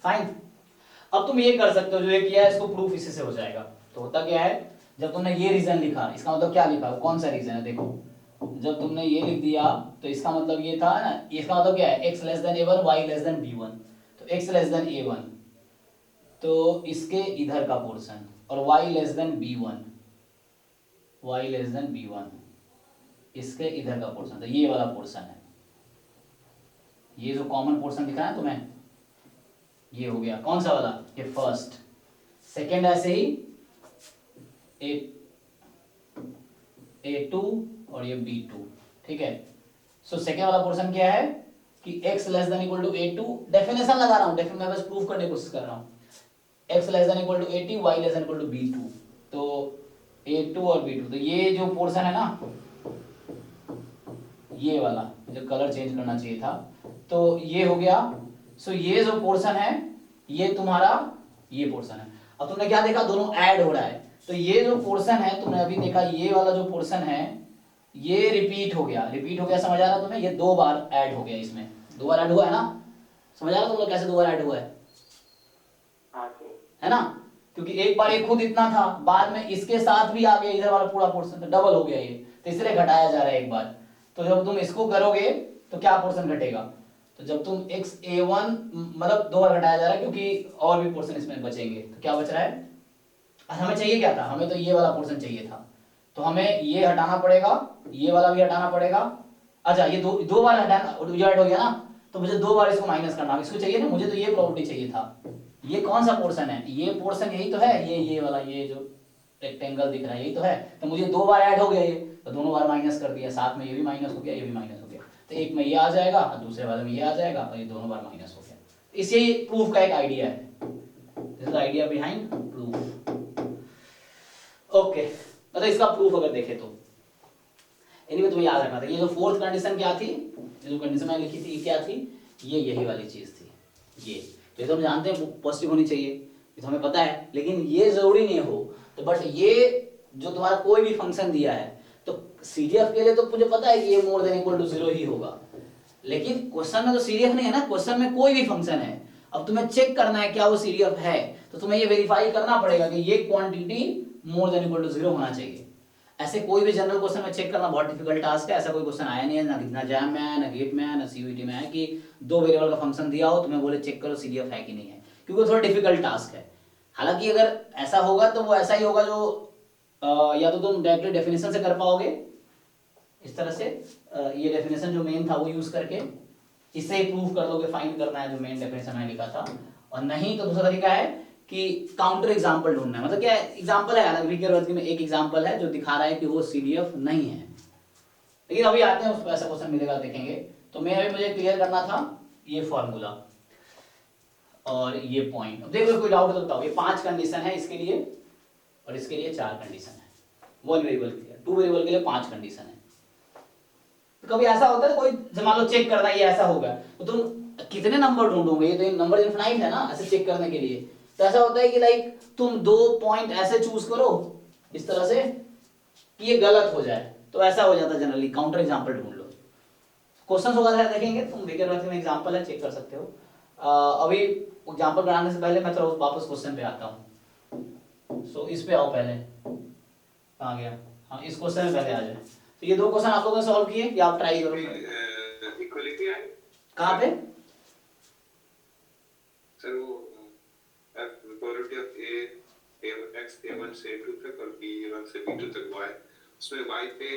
फाइन, अब तुम ये कर सकते हो, जो ये किया है इसको प्रूफ इसी से हो जाएगा। तो होता क्या है, जब तुमने ये रीजन लिखा, इसका मतलब क्या लिखा, कौन सा रीजन है, देखो जब तुमने ये लिख दिया तो इसका मतलब ये था ना, इसका मतलब क्या है, x less then a1 y less then b1, तो x लेस देन a1 तो इसके इधर का पोर्शन, और y less then b1, y less then b1, इसके इधर का पोर्शन, तो ये वाला पोर्शन है, ये जो कॉमन पोर्शन दिखा है तुम्हें, ये हो गया कौन सा वाला, ये फर्स्ट। सेकेंड ऐसे ही A2 और ये B2, ठीक है। सो सेकेंड वाला पोर्शन क्या है कि x less than equal to A2, definition लगा रहा हूँ, मैं बस प्रूफ करने की कोशिश कर रहा हूँ, x less than equal to A2, y less than equal to B2, तो A2 और B2, तो ये जो पोर्शन है ना, ये वाला मुझे कलर चेंज करना चाहिए था, तो ये हो गया। सो ये जो पोर्शन है ये तुम्हारा ये पोर्शन है। अब तुमने क्या देखा, दोनों ऐड हो रहा है, तो ये जो पोर्शन है तुमने अभी देखा, ये वाला जो पोर्शन है ये रिपीट हो गया, समझ आ रहा है तुम्हें, ये दो बार ऐड हो गया, इसमें दो बार ऐड हुआ है ना, समझ आ रहा है तुम लोग कैसे दो बार ऐड हुआ है? हाँ सर। है ना, क्योंकि एक बार ये खुद इतना था, बाद में इसके साथ भी आ गया इधर वाला पूरा पोर्शन, तो डबल हो गया ये, तो इसलिए घटाया जा रहा है एक बार। तो जब तुम इसको करोगे तो क्या पोर्शन घटेगा, तो जब तुम xa1 मतलब दो बार घटाया जा रहा है क्योंकि और भी पोर्शन इसमें बचेंगे, तो क्या बच रहा है, हमें चाहिए क्या था, हमें तो ये वाला पोर्शन चाहिए था, तो हमें ये हटाना पड़ेगा, ये वाला भी हटाना पड़ेगा। अच्छा ये दो बार हटाना डिवाइड हो गया ना, तो मुझे दो बार इसको माइनस करना, इसको चाहिए ना, मुझे तो ये प्रॉपर्टी चाहिए था। ये कौन सा पोर्शन है, ये पोर्शन यही तो है, ये वाला, ये जो रेक्टेंगल दिख रहा है यही तो है, तो मुझे दो बार ऐड हो गया ये, तो दोनों बार माइनस कर दिया, साथ में ये भी माइनस हो गया, ये भी माइनस हो गया, तो एक में ये आ जाएगा और दूसरे वाले में ये आ जाएगा, और ये दोनों बार माइनस हो गया। इसे प्रूफ का एक आइडिया है, this is idea behind proof. Okay, मतलब इसका प्रूफ अगर देखे तो एनीवे तुम्हें याद रखना था, ये जो फोर्थ कंडीशन क्या थी, ये जो कंडीशन मैंने लिखी थी ये क्या थी, ये यही वाली चीज थी, ये तो हम जानते हैं पॉजिटिव होनी चाहिए, ये तो हमें पता है, लेकिन ये जरूरी नहीं हो, तो बट ये जो तुम्हारा कोई भी फंक्शन दिया है, तो CDF के लिए तो मुझे पता है कि ये मोर देन इक्वल टू 0 ही होगा, लेकिन क्वेश्चन में तो CDF नहीं है ना, क्वेश्चन में कोई भी फंक्शन है, अब तुम्हें चेक करना है क्या वो CDF है, तो तुम्हें ये वेरीफाई करना पड़ेगा कि ये quantity more than equal to 0 होना चाहिए। ऐसे कोई भी जनरल क्वेश्चन में चेक करना बहुत डिफिकल्ट टास्क है, ऐसा कोई क्वेश्चन आया नहीं है, ना जैम में है, ना गेट में है, ना CUET में है कि दो वेरिएबल का फंक्शन दिया हो तुम्हें बोले चेक करो CDF है कि नहीं है, क्योंकि थोड़ा डिफिकल्ट टास्क है। हालांकि अगर ऐसा होगा तो वो ऐसा ही होगा जो या तो तुम डायरेक्टली डेफिनेशन से कर पाओगे इस तरह से, ये डेफिनेशन जो मेन था वो यूज करके इससे ही प्रूव कर दोगे, फाइंड करना है जो मेन डेफिनेशन मैंने लिखा था, और नहीं तो दूसरा तरीका है कि काउंटर एग्जांपल ढूंढना है, मतलब क्या एग्जांपल है, अलग विकर में एक एग्जांपल है जो दिखा रहा है कि वो CDF नहीं है, लेकिन अभी आते हैं उस पर ऐसा क्वेश्चन मिलेगा देखेंगे। तो मैं अभी मुझे क्लियर करना था ये फॉर्मूला और ये पॉइंट। अब देखो कोई डाउट तो बताओ, ये 5 कंडीशन है इसके लिए और इसके लिए 4 कंडीशन है, 1 वेरिएबल के लिए, 2 वेरिएबल के लिए 5 कंडीशन है। तो कभी ऐसा होता है कोई मान लो चेक करना ये ऐसा होगा, तो तुम कितने नंबर ढूंढोगे, ये तो नंबर इनफिनाइट है ना ऐसे चेक करने के लिए, तो ऐसा होता है कि लाइक तुम 2 पॉइंट ऐसे चूज करो इस तरह से कि ये गलत हो जाए, तो ऐसा हो जाता है जनरली, काउंटर एग्जांपल ढूंढ लो। क्वेश्चंस वगैरह देखेंगे तुम, विकर में एग्जांपल है चेक कर सकते हो। अभी एग्जांपल बनाने से पहले मैं थोड़ा वापस क्वेश्चन पे आता हूँ। सो इस पे आओ पहले, कहाँ गया, हाँ इस क्वेश्चन में पहले आ जाए। तो ये 2 क्वेश्चन आप लोगों ने सॉल्व किए या आप ट्राई करो, इक्वलिटी है कहाँ पे सर, वो प्रोबेबिलिटी ऑफ x a1 से a2 तक और b1 से b2 तक y, उसमें y पे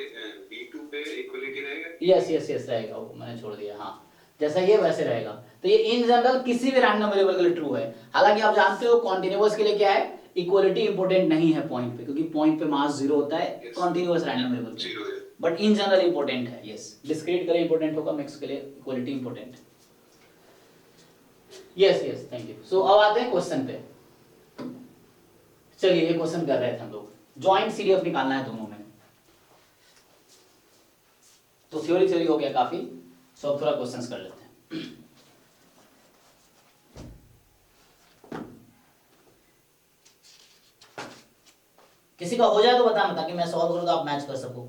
b2 पे इक्वलिटी रहेगा, यस रहेगा, वो मैंने छोड़ दिया, हाँ जैसा ये वैसे रहेगा। तो ये इन जनरल किसी भी रैंडम वेरिएबल के लिए ट्रू है, हालांकि आप जानते हो कॉन्टिन्यूअस के लिए क्या है, इक्वलिटी इंपोर्टेंट नहीं है पॉइंट पे, क्योंकि पॉइंट पे मास 0 होता है कॉन्टिन्यूअस रैंडम वेरिएबल के लिए, बट इन जनरल इंपोर्टेंट है। यस, डिस्क्रीट के लिए इंपोर्टेंट होगा, मिक्स के लिए equality important. Yes thank you. So अब आते हैं क्वेश्चन पे। चलिए ये क्वेश्चन कर रहे थे हम लोग, जॉइंट CDF निकालना है दोनों में, तो थ्योरी हो गया काफी, सो अब थोड़ा क्वेश्चंस कर लेते हैं। किसी का हो जाए तो बताना, ताकि मैं सॉल्व करूं तो आप मैच कर सको।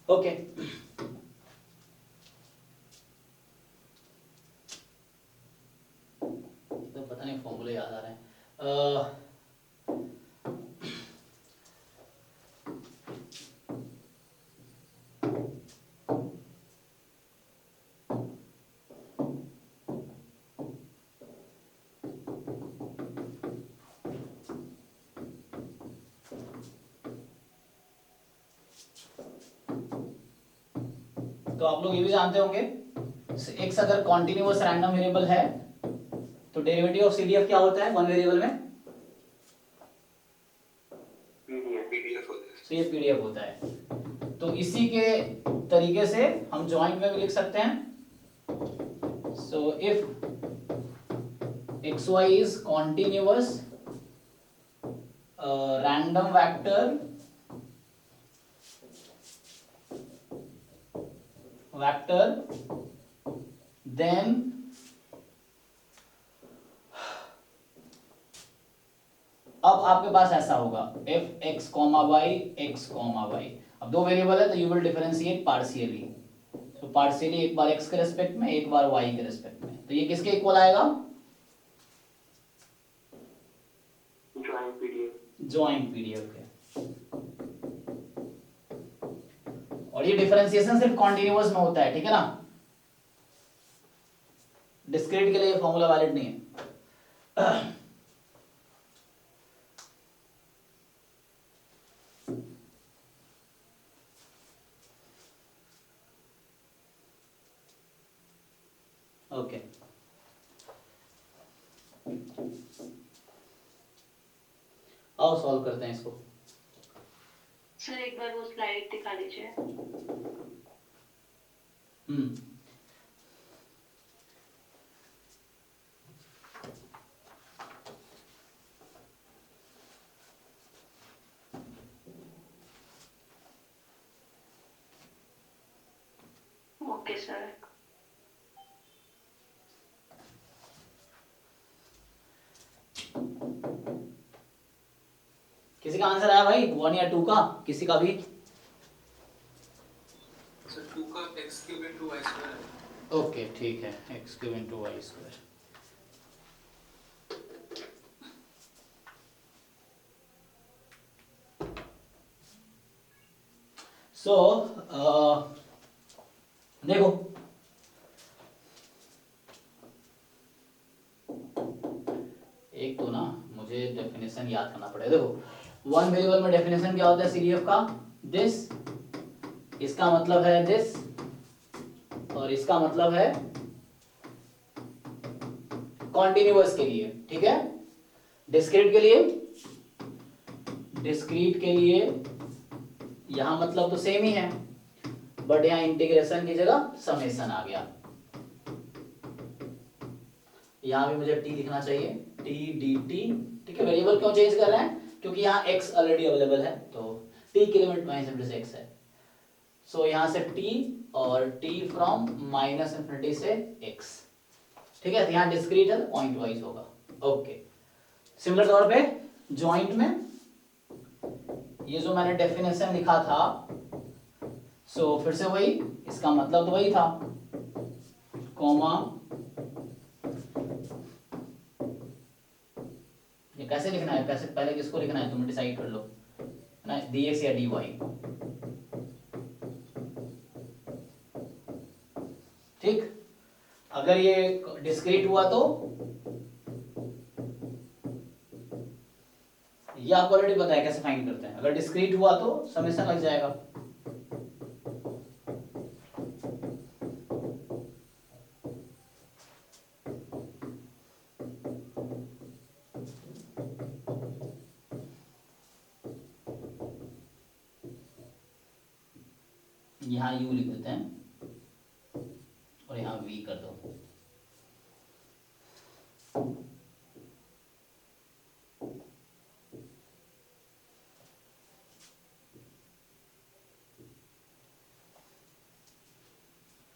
ओके तो पता नहीं फॉर्मूला याद आ रहा है। तो आप लोग ये भी जानते होंगे x अगर कॉन्टिन्यूअस रैंडम वेरिएबल है तो डेरिवेटिव ऑफ CDF क्या होता है वन वेरिएबल में? पीडीएफ होता है। तो ये PDF होता है। तो इसी के तरीके से हम जॉइंट में भी लिख सकते हैं। So if xy is continuous random vector then अब आपके पास ऐसा होगा f x, y x, y। अब दो वेरिएबल है तो यू विल डिफरेंशिएट पार्शियली। तो पार्शियली एक बार x के रेस्पेक्ट में एक बार y के रेस्पेक्ट में। तो ये किसके इक्वल आएगा? जॉइंट पीडीएफ के। और ये डिफरेंशिएशन सिर्फ कॉन्टिन्यूअस में होता है, ठीक है ना? डिस्क्रीट के लिए ये फॉर्मूला वैलिड नहीं है। ओके आओ सॉल्व करते हैं इसको। सर एक बार वो स्लाइड दिखा दीजिए। Okay sir. किसी का आंसर आया भाई 1 या 2 का? किसी का भी? सर 2 का x cube into y square है। ओके ठीक है, x cube into y square. So देखो एक तो ना मुझे डेफिनेशन याद करना पड़ेगा। देखो वन वेरिएबल में डेफिनेशन क्या होता है CDF का? दिस, इसका मतलब है दिस, और इसका मतलब है कॉन्टिन्यूअस के लिए, ठीक है? डिस्क्रीट के लिए, डिस्क्रीट के लिए यहां मतलब तो सेम ही है, बट यहां इंटीग्रेशन की जगह समेशन आ गया। यहां भी मुझे t लिखना चाहिए, t dt, ठीक है? वेरिएबल क्यों चेंज कर रहे हैं? क्योंकि यहाँ x ऑलरेडी अवेलेबल है, तो t की लिमिट -∞ से x है। सो यहाँ से t और t फ्रॉम -∞ से x, ठीक है? यहाँ डिस्क्रीट है, पॉइंट वाइज होगा। ओके, सिमिलर तौर पे जॉइंट में ये जो मैंने डेफिनेशन लिखा था, सो फिर से वही, इसका मतलब तो वही था, कॉमा, ये कैसे लिखना है, कैसे पहले किसको लिखना है तुम डिसाइड कर लो ना, dx या dy। ठीक, अगर ये डिस्क्रीट हुआ तो ये आपको ऑलरेडी पता है कैसे फाइंड करते हैं। अगर डिस्क्रीट हुआ तो समेशन लग जाएगा। यहां u लिख देते हैं और यहां v कर दो।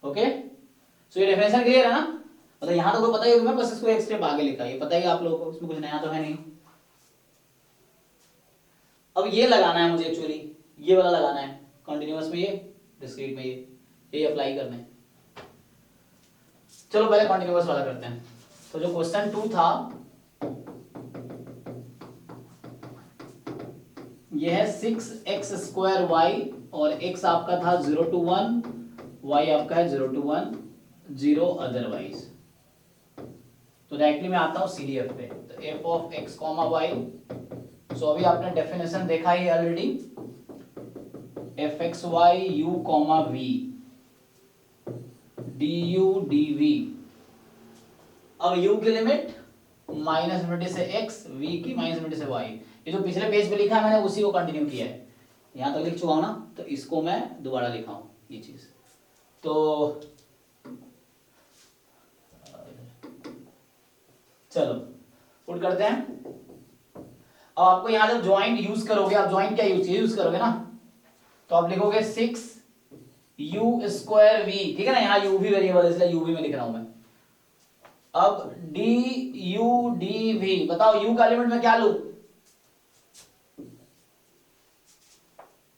ओके, सो ये डेफिनेशन क्लियर है ना? मतलब यहां तो पता ही होगा, बस इसको एक स्टेप आगे लिखा, ये पता ही आप लोगों को, इसमें कुछ नया तो है नहीं। अब ये लगाना है मुझे, एक्चुअली ये वाला लगाना है कॉन्टिन्यूअस में, ये डिस्क्रीट में ये अप्लाई करने हैं। चलो पहले कॉन्टिन्यूअस वाला करते हैं। तो जो क्वेश्चन 2 था ये है 6x² और x आपका था 0 to 1, y आपका है 0 to 1, 0 अदरवाइज। तो डायरेक्टली मैं आता हूँ CDF पे। तो f of x, y, so अभी आपने डेफिनेशन देखा ही already, fxy u, v du dv। अब u की लिमिट -∞ से x, v की -∞ से y। ये जो पिछले पेज पे लिखा है मैंने उसी को कंटिन्यू किया है, यहां तक लिख चुका हूं ना, तो इसको मैं दोबारा लिखा हूं ये चीज। तो चलो पुट करते हैं। अब आपको यहां जब ज्वाइंट यूज करोगे, आप ज्वाइंट क्या यूज करोगे ना, तो आप लिखोगे 6u² v, ठीक है ना, यहाँ u भी वेरिएबल है इसलिए u भी मैं लिख रहा हूं मैं। अब du dv, बताओ u का लिमिट में क्या लूं,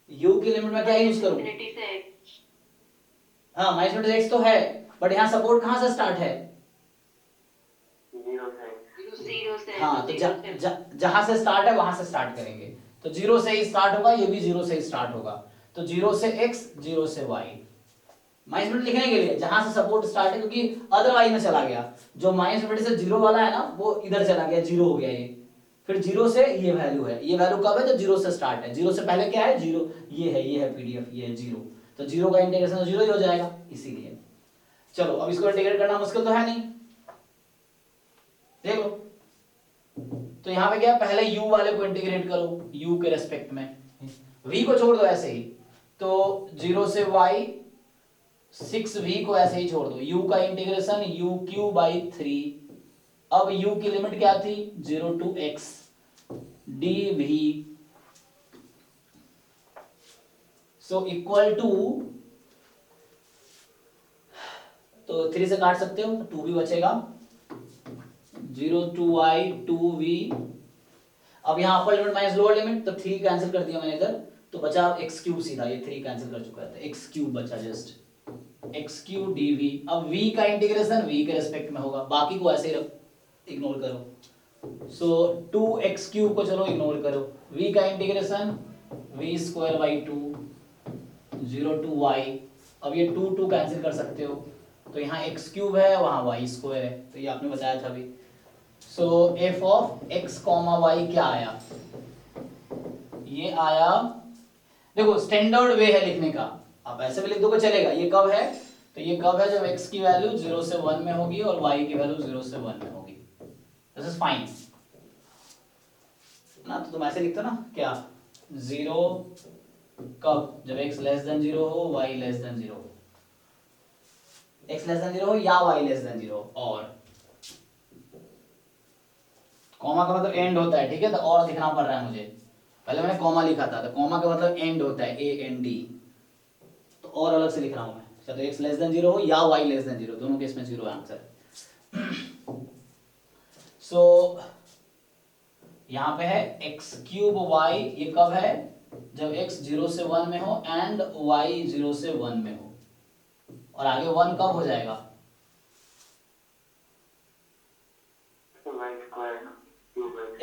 u की लिमिट में क्या यूज करूं? इन्फिनिटी से x। हाँ माइनस x तो है, बट यहाँ सपोर्ट कहां से स्टार्ट है? 0 से। हाँ तो जहां से स्टार्ट है वहां से स्टार्ट करेंगे, तो 0 से ही स्टार्ट होगा, ये भी 0 से ही स्टार्ट होगा। तो 0 से x, 0 से y, माइनस लिखने के लिए जहां से सपोर्ट स्टार्ट है, क्योंकि अदरवाइज में चला गया, जो माइनस से 0 वाला है ना वो इधर चला गया, 0 हो गया ये। फिर 0 से ये वैल्यू है, ये वैल्यू कब है? जब 0 से स्टार्ट है। 0 से पहले क्या है? 0, ये है PDF, ये है 0, तो 0 का इंटीग्रेशन 0 ही हो जाएगा इसीलिए। चलो अब इसको इंटीग्रेट करना मुश्किल तो है नहीं, देखो। तो यहाँ पे क्या, पहले u वाले को इंटीग्रेट करो u के रेस्पेक्ट में, v को छोड़ दो ऐसे ही, तो 0 से y, 6v को ऐसे ही छोड़ दो, u का इंटीग्रेशन u³/3। अब u की लिमिट क्या थी? 0 to x dv, so equal to, तो 3 से काट सकते हो तो 2 भी बचेगा, 0 to y 2v। अब यहाँ upper limit minus lower limit, तो 3 कैंसिल कर दिया मैंने इधर, तो बचा x³ सीधा, ये 3 कैंसिल कर चुका है, x³ बचा जस्ट, x³ dv। अब v का इंटीग्रेशन v के रेस्पेक्ट में होगा, बाकी को ऐसे ही इग्नोर करो। सो 2x³ को चलो इग्नोर करो, v का इंटीग्रेशन v²/2, 0 to y। अब ये 2 कैंसिल कर सकते हो, तो यहाँ x³ है, वहां y² है, तो ये आपने बताया था अभी। सो f ऑफ x, y क्या आया? ये आया, देखो स्टैंडर्ड वे है लिखने का, आप ऐसे भी लिख दोगे चलेगा। ये कब है? तो ये कब है? जब x की वैल्यू 0 से 1 में होगी और y की वैल्यू 0 से 1 में होगी। दिस इज फाइन ना, तो तुम ऐसे लिखते हो ना, क्या 0 कब? जब x लेस देन 0 हो, y लेस देन 0 हो, x लेस देन 0 हो या y लेस देन 0 हो। और कॉमा का मतलब एंड होता है, ठीक है, तो और दिखना पड़ रहा है मुझे, पहले मैंने कॉमा लिखा था, तो कॉमा का मतलब एंड होता है, AND, तो और अलग से लिख रहा हूं मैं, तो x लेस देन 0 हो या y लेस देन 0, दोनों केस में 0 आंसर है। सो यहां पे है x³ y, ये कब है? जब x 0 से 1 में हो एंड y 0 से 1 में हो, और आगे 1 कब हो जाएगा?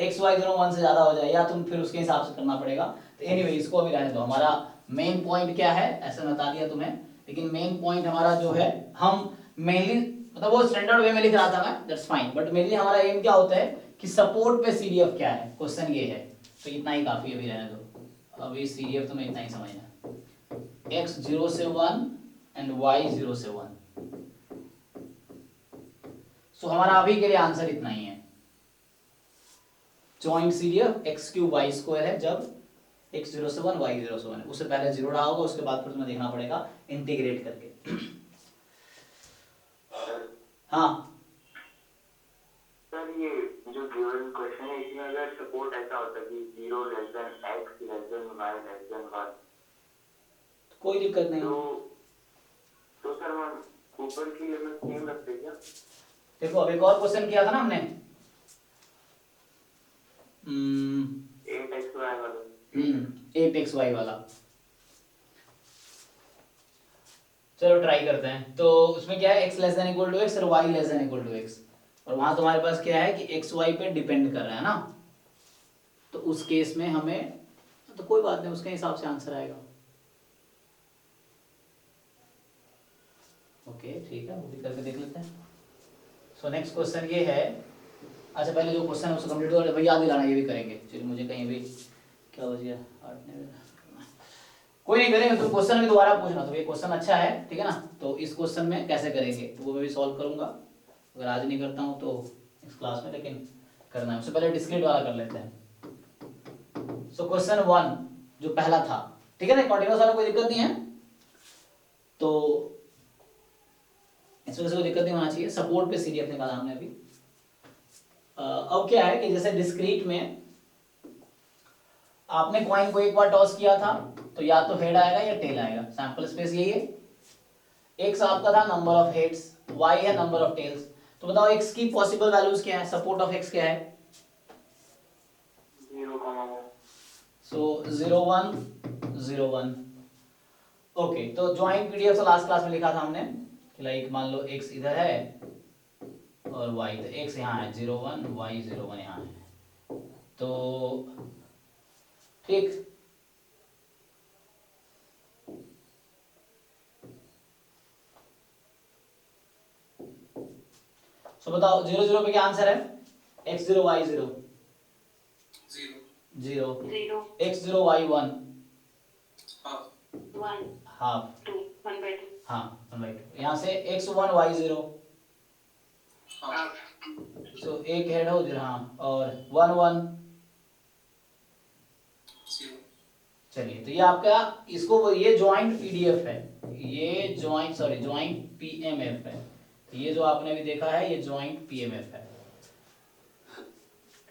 x y दोनों 1 से ज्यादा हो जाए, या तुम फिर उसके हिसाब से करना पड़ेगा। तो एनीवे इसको अभी रहने दो। हमारा मेन पॉइंट क्या है, ऐसे बता दिया तुम्हें, लेकिन मेन पॉइंट हमारा जो है, हम मेनली, मतलब वो स्टैंडर्ड वे में लिख रहा था मैं, दैट्स फाइन, बट मेनली हमारा एम क्या होता है कि सपोर्ट पे CDF क्या है, क्वेश्चन ये है। तो इतना ही काफी, अभी रहने दो, अभी CDF तुम्हें इतना ही समझना, x 0 से 1 एंड y 0 से 1। सो हमारा अभी के लिए आंसर इतना ही है। जॉइंट CDF x³ y² है जब x 0 से 1 y 0 से 1, उससे पहले 0 रहा होगा, उसके बाद फिर तुम्हें देखना पड़ेगा इंटीग्रेट करके। हाँ सर, ये जो गिवन क्वेश्चन है इसमें अगर सपोर्ट ऐसा होता है कि 0 less then x less then y less than 1, कोई दिक्कत नहीं, तो सर हम ऊपर की लिमिट सेम रखते क्या? देखो अब एक और क्वेश्चन किया था ना हमने, 8xy वाला। 8xy वाला, चलो ट्राई करते हैं। तो उसमें क्या है, x less than equal to x और y less than equal to x, और वहां तुम्हारे पास क्या है कि x y पे डिपेंड कर रहा है ना, तो उस केस में हमें, तो कोई बात नहीं, उसके हिसाब से आंसर आएगा। ओके ठीक है, वो भी करके देख लेते हैं। सो नेक्स्ट क्वेश्चन ये है, अच्छा पहले जो क्वेश्चन है उसको कंप्लीट कर, भाई याद दिलाना, ये भी करेंगे। चलिए मुझे कहीं भी क्या हो गया, कोई नहीं करेंगे, तुम क्वेश्चन भी दोबारा पूछना, तो ये क्वेश्चन अच्छा है, ठीक है ना। तो इस क्वेश्चन में कैसे करेंगे तो वो मैं भी सॉल्व करूंगा, अगर आज नहीं करता हूँ तो इस क्लास में, लेकिन करना है। उससे पहले डिस्क्रीट वाला कर लेते हैं। सो क्वेश्चन 1 जो पहला था, ठीक है ना, कॉन्टिन्यूअस वाला कोई दिक्कत नहीं है, तो इसमें कोई दिक्कत नहीं होना चाहिए। सपोर्ट पे सीरीएफ निकाला हमने अभी। अब क्या है कि जैसे डिस्क्रीट में आपने कॉइन को एक बार टॉस किया था, तो या तो हेड आएगा या टेल आएगा, सैंपल स्पेस यही है। एक्स आपका था नंबर ऑफ हेड्स, वाई है नंबर ऑफ टेल्स, तो बताओ एक्स की पॉसिबल वैल्यूज क्या है, सपोर्ट ऑफ एक्स क्या है? 0,1। सो 0 1 0 1। ओके, तो ज्वाइंट पीडीएफ तो लास्ट क्लास में लिखा था हमने कि लाइक मान लो एक्स इधर है और वाई, तो एक्स यहाँ है 0 1, वाई 0 1 यहाँ है, तो ठीक। सो बताओ 0 0 पे क्या आंसर है? x 0 y 0 0 0 x 0 y 1 1 half, 2 1/2 हाँ 1/2। यहाँ से x 1 y 0, सो एक हेड हो जो, हाँ, और 1 1। चलिए, तो ये आपका, इसको ये ज्वाइंट पीडीएफ है, ये ज्वाइंट पीएमएफ है, ये जो आपने अभी देखा है ये ज्वाइंट पीएमएफ है,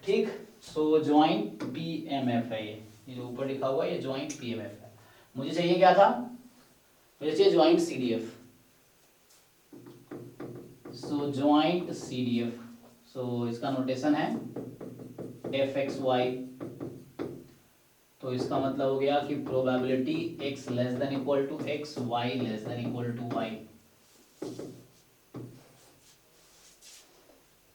ठीक। सो ज्वाइंट पीएमएफ है, ये जो ऊपर लिखा हुआ है ये ज्वाइंट पीएमएफ है। मुझे चाहिए क्या था, मुझे चाहिए ज्वाइंट सीडीएफ। सो ज्वाइंट सीडीएफ, सो इसका नोटेशन है एफ एक्स वाई, तो इसका मतलब हो गया कि probability x less than equal to x, y less than equal to y।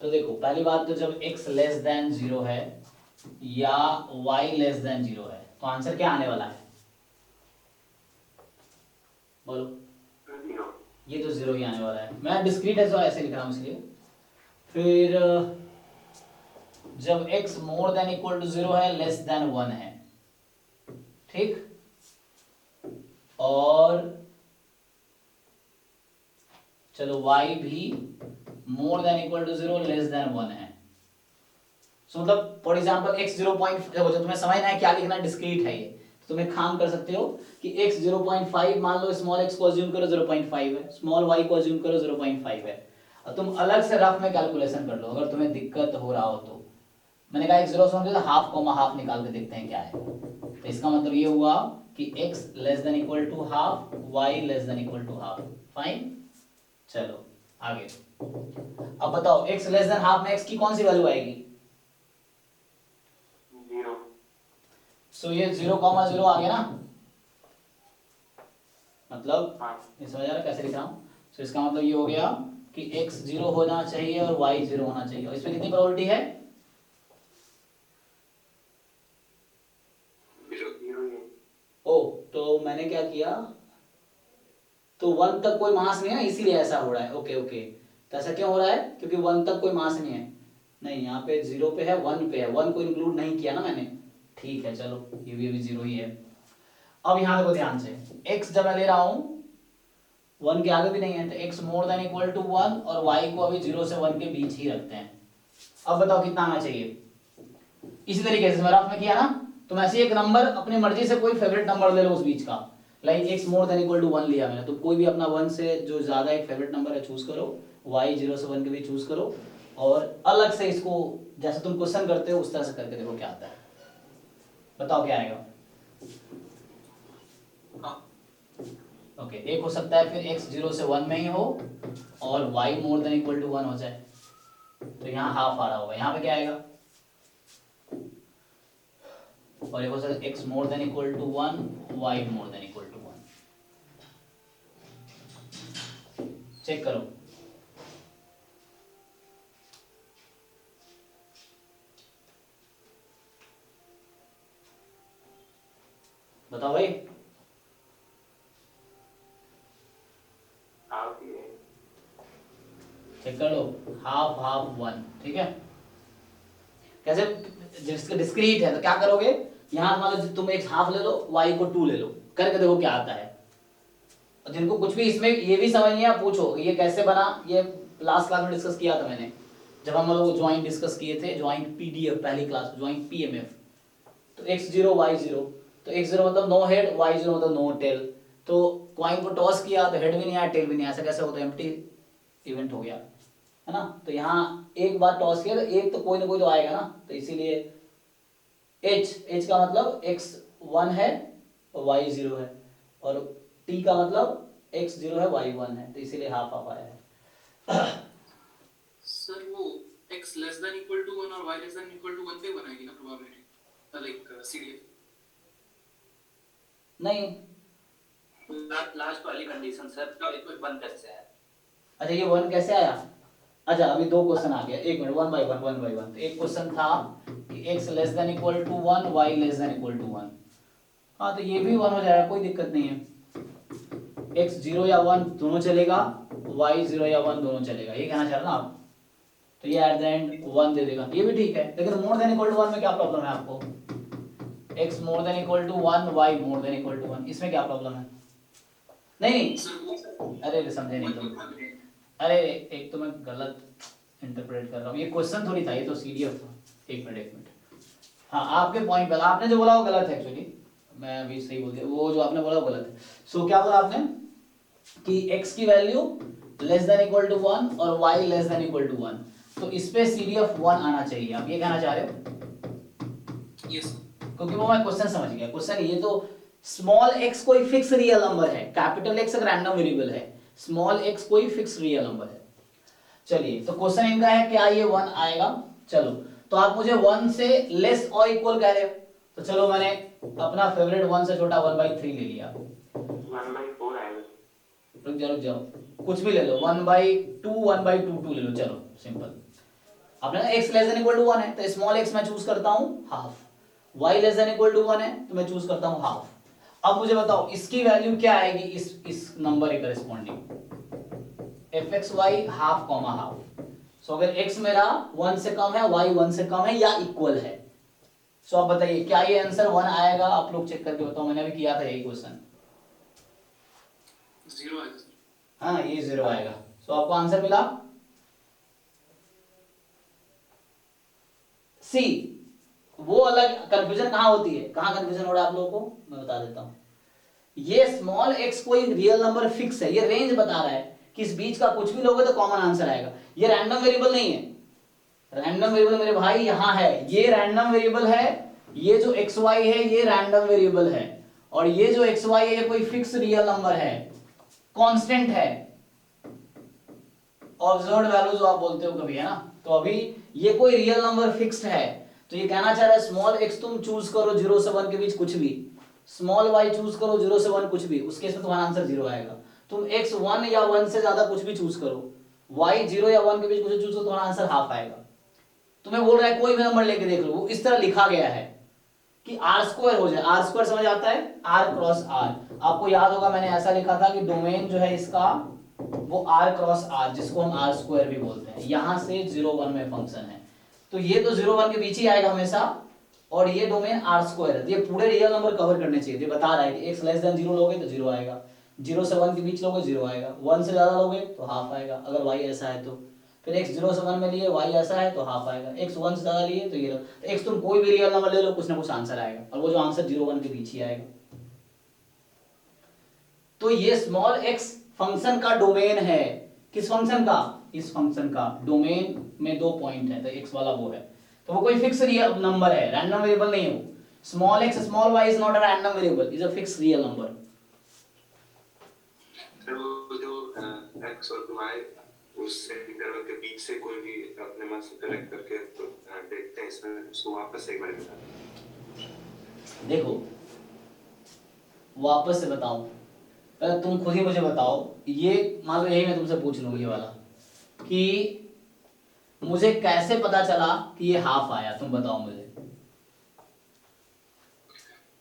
तो देखो पहली बात तो जब x लेस देन 0 है या y लेस देन 0 है, तो आंसर क्या आने वाला है, बोलो? 0। ये तो 0 ही आने वाला है, मैं डिस्क्रीट है तो ऐसे लिख रहा हूँ इसलिए। फिर जब x more than equal to 0 है, लेस देन 1 है, ठीक, और चलो y भी more than equal to 0 less than 1 है। सो मतलब फॉर एग्जांपल x 0.5, देखो जब तुम्हें समझना है क्या लिखना, डिस्क्रीट है ये, तो तुम्हें काम कर सकते हो कि x 0.5 मान लो, स्मॉल x को अज्यूम करो 0.5 है, स्मॉल y को अज्यूम करो 0.5 है, और तुम अलग से रफ में कैलकुलेशन कर लो अगर तुम्हें दिक्कत हो रहा हो तो। मैंने कहा x 0 समझो तो हाफ कॉमा हाफ निकाल के देखते हैं क्या है, तो इसका मतलब ये हुआ कि x less than equal to half, y less than equal to half, fine. चलो आगे, अब बताओ x लेस देन हाफ में x की कौन सी वैल्यू आएगी? 0। सो ये 0,0 आ गया ना, मतलब हाँ। ये समझ आ रहा है कैसे लिख रहा हूँ। सो इसका मतलब ये हो गया कि x 0 होना चाहिए और y 0 होना चाहिए, और इसमें कितनी प्रोबेबिलिटी है? 0 है। ओ, तो मैंने क्या किया, तो 1 तक कोई मास नहीं है ना, इसीलिए ऐसा हो रहा है। ओके ओके, तो ऐसा क्यों हो रहा है, क्योंकि 1 तक कोई मास नहीं है। नहीं, यहाँ पे 0 पे है, 1 पे है, 1 को इंक्लूड नहीं किया ना मैंने, ठीक है चलो, ये भी अभी 0 ही है। अब यहाँ देखो ध्यान से, x जब मैं ले रहा हूँ 1 के आगे भी नहीं है, तो x more than equal to 1, और y को अभी 0 से 1 के बीच ही रखते हैं। अब बताओ कितना आना चाहिए, इसी तरीके से मैं रफ में किया ना, तुम ऐसे एक नंबर अपनी मर्जी से कोई फेवरेट नंबर ले लो उस बीच का, like x more than equal to 1 लिया मैंने, तो कोई भी अपना 1 से जो ज्यादा एक फेवरेट नंबर है चूज करो, y 0 से 1 के बीच चूज करो, और अलग से इसको जैसे तुम क्वेश्चन करते हो उस तरह से करके देखो क्या आता है, बताओ क्या आएगा। ओके, एक हो सकता है फिर x 0 से 1 में ही हो और y more than equal to 1 हो जाए, तो यहाँ हाफ आ रहा होगा, यहाँ पे क्या आएगा, और एक हो सकता है x more than equal to 1, y more than equal to 1। Check करो। बताओ भाई। हाफ ही है। चेक कर लो, हाफ हाफ वन, ठीक है। कैसे, जिसका डिस्क्रीट है तो क्या करोगे, यहाँ मान लो तुम एक हाफ ले लो, y को 2 ले लो, करके देखो क्या आता है। और जिनको कुछ भी इसमें ये भी समझ नहीं आया पूछो ये कैसे बना, ये लास्ट क्लास में डिस्कस किया था मैंने, जब हम लोग ज्वाइंट डिस्कस किए थे, ज्वाइंट पीडीएफ पहली क्लास, ज्वाइंट पीएमएफ। तो x0 y0, तो x0 मतलब नो हेड, y0 मतलब नो टेल। तो कॉइन को टॉस किया तो हेड भी नहीं आया, टेल भी नहीं आया, ऐसा कैसे होता है, एम्प्टी इवेंट हो गया, है ना। तो यहाँ एक बार टॉस किया तो एक तो कोई ना कोई तो आएगा ना, तो इसीलिए h का मतलब x1 है और y0 है, और t का मतलब x0 है y1 है, तो इसीलिए हाफ हाफ आया है। सर वो x less than equal to 1 और y less than equal to 1 पे बनाएगी ना प्रोबेबिलिटी, लाइक सीडीएफ? नहीं, लास्ट वाली कंडीशन सर, वन कैसे है? अच्छा ये 1 कैसे आया। अच्छा अभी 2 क्वेश्चन आ गया, एक मिनट, 1 बाय 1। तो एक क्वेश्चन था कि x less than equal to 1, y less than equal to 1। हाँ तो ये भी 1 हो जाएगा, कोई दिक्कत नहीं है। x 0 या 1 दोनों चलेगा, y 0 या 1 दोनों चलेगा, ये कहना चाह रहे ना आप। तो ये एट द एंड 1 दे देगा, ये भी ठीक है। लेकिन मोर देन इक्वल टू 1 में क्या प्रॉब्लम है आपको, x more than equal to 1, y more than equal to 1, इसमें क्या प्रॉब्लम है। नहीं सर वो अरे समझे नहीं तुम, अरे एक तो मैं गलत इंटरप्रेट कर रहा हूँ, ये क्वेश्चन थोड़ी था, ये तो सीडीएफ था। एक मिनट, हाँ आपके पॉइंट पे, आपने जो बोला वो गलत है एक्चुअली, मैं अभी सही बोल दिया, वो जो आपने बोला वो गलत है। सो क्या बोला आपने कि x की value less than equal to 1 और y less than equal to 1, तो इस पे सीडीएफ 1 आना चाहिए, आप ये कहना चाह रहे हो। यस क्योंकि वो मैं क्वेश्चन समझ गया, क्वेश्चन ये तो स्मॉल x कोई फिक्स रियल नंबर है, कैपिटल X एक रैंडम वेरिएबल है, स्मॉल x कोई फिक्स रियल नंबर है। चलिए तो क्वेश्चन इनका है क्या ये 1 आएगा। चलो तो आप मुझे 1 से लेस और इक्वल कह रहे हो, तो चलो मैंने अपना फेवरेट 1 से छोटा 1/3 ले लिया। 1/4 आएगा। रुक जाओ कुछ भी ले लो, 1/2 1/2 ले लो, चलो सिंपल। आपने x less than equal to 1 है तो स्मॉल x मैं चूज करता हूं half, y less than equal to 1 है तो मैं चूज करता हूं हाफ। अब मुझे बताओ इसकी वैल्यू क्या आएगी इस नंबर के corresponding, fxy half comma half. So अगर x मेरा 1 से कम है, y 1 से कम है या इक्वल है, सो आप बताइए क्या ये आंसर 1 आएगा। आप लोग चेक करके बताओ, मैंने अभी किया था यही क्वेश्चन। 0 आएगा सर। हाँ ये 0 आएगा, सो आपको आंसर मिला सी। वो अलग कंफ्यूजन कहां होती है, कहां कंफ्यूजन हो रहा है आप लोगों को, मैं बता देता हूं। ये स्मॉल x कोई रियल नंबर फिक्स है, ये रेंज बता रहा है कि इस बीच का कुछ भी लोगे तो कॉमन आंसर आएगा। ये रैंडम वेरिएबल नहीं है, रैंडम वेरिएबल मेरे भाई यहाँ है, ये रैंडम वेरिएबल है, ये जो xy है ये रैंडम वेरिएबल है, और ये जो xy है ये कोई फिक्स रियल नंबर है, कांस्टेंट है, ऑब्जर्व्ड वैल्यू जो आप बोलते हो कभी, है ना। तो अभी ये कोई रियल नंबर फिक्स्ड है, तो ये कहना चाह रहा है स्मॉल x तुम चूज करो 0 से 1 के बीच कुछ भी, स्मॉल y चूज करो 0 से 1 कुछ भी, उस केस में तुम्हारा आंसर 0 आएगा। तुम x 1 या 1 से ज्यादा कुछ भी चूज करो, y 0 या 1 के बीच कुछ चूज करो, तुम्हारा आंसर हाफ आएगा। तुम्हें बोल रहा है कोई भी नंबर लेके देख लो, वो इस तरह लिखा गया है कि आर स्क्वायर हो जाए, आर स्क्वायर समझ आता है, r क्रॉस r। आपको याद होगा मैंने ऐसा लिखा था कि डोमेन जो है इसका वो r क्रॉस r, जिसको हम r स्क्वायर भी बोलते हैं, यहां से 0 1 में फंक्शन है, तो ये तो 0 1 के बीच ही आएगा हमेशा, और ये डोमेन r स्क्वायर है, ये पूरे रियल नंबर कवर करने चाहिए। ये बता रहा है कि x लेस देन 0 लोगे तो 0 आएगा, 0 से 1 के बीच लोगे 0 आएगा, 1 से ज्यादा लोगे तो हाफ आएगा, अगर y ऐसा है तो। फिर x 0 से 1 में लिए y ऐसा है तो हाफ आएगा, x 1 से ज्यादा लिए तो ये लो, तो x तुम कोई भी रियल नंबर ले लो कुछ ना कुछ आंसर आएगा, और वो जो आंसर 0 1 के बीच ही आएगा। तो ये स्मॉल x फंक्शन का डोमेन है, किस फंक्शन का, इस फंक्शन का डोमेन में 2 पॉइंट है, तो x वाला वो है, तो वो कोई फिक्स रियल नंबर है, रैंडम वेरिएबल नहीं है वो। Small x small y is not a random variable, is a fix real number. Sir वो जो x और y उस इंटरवल के बीच से कोई भी अपने मन से कनेक्ट करके तो देखते हैं इसमें, उसको वापस एक बार बता। देखो वापस से बताऊं, पहले तुम खुद ही मुझे बताओ, ये मान लो यही मैं तुमसे पूछ लूँ ये वाला, कि मुझे कैसे पता चला कि ये हाफ आया, तुम बताओ मुझे।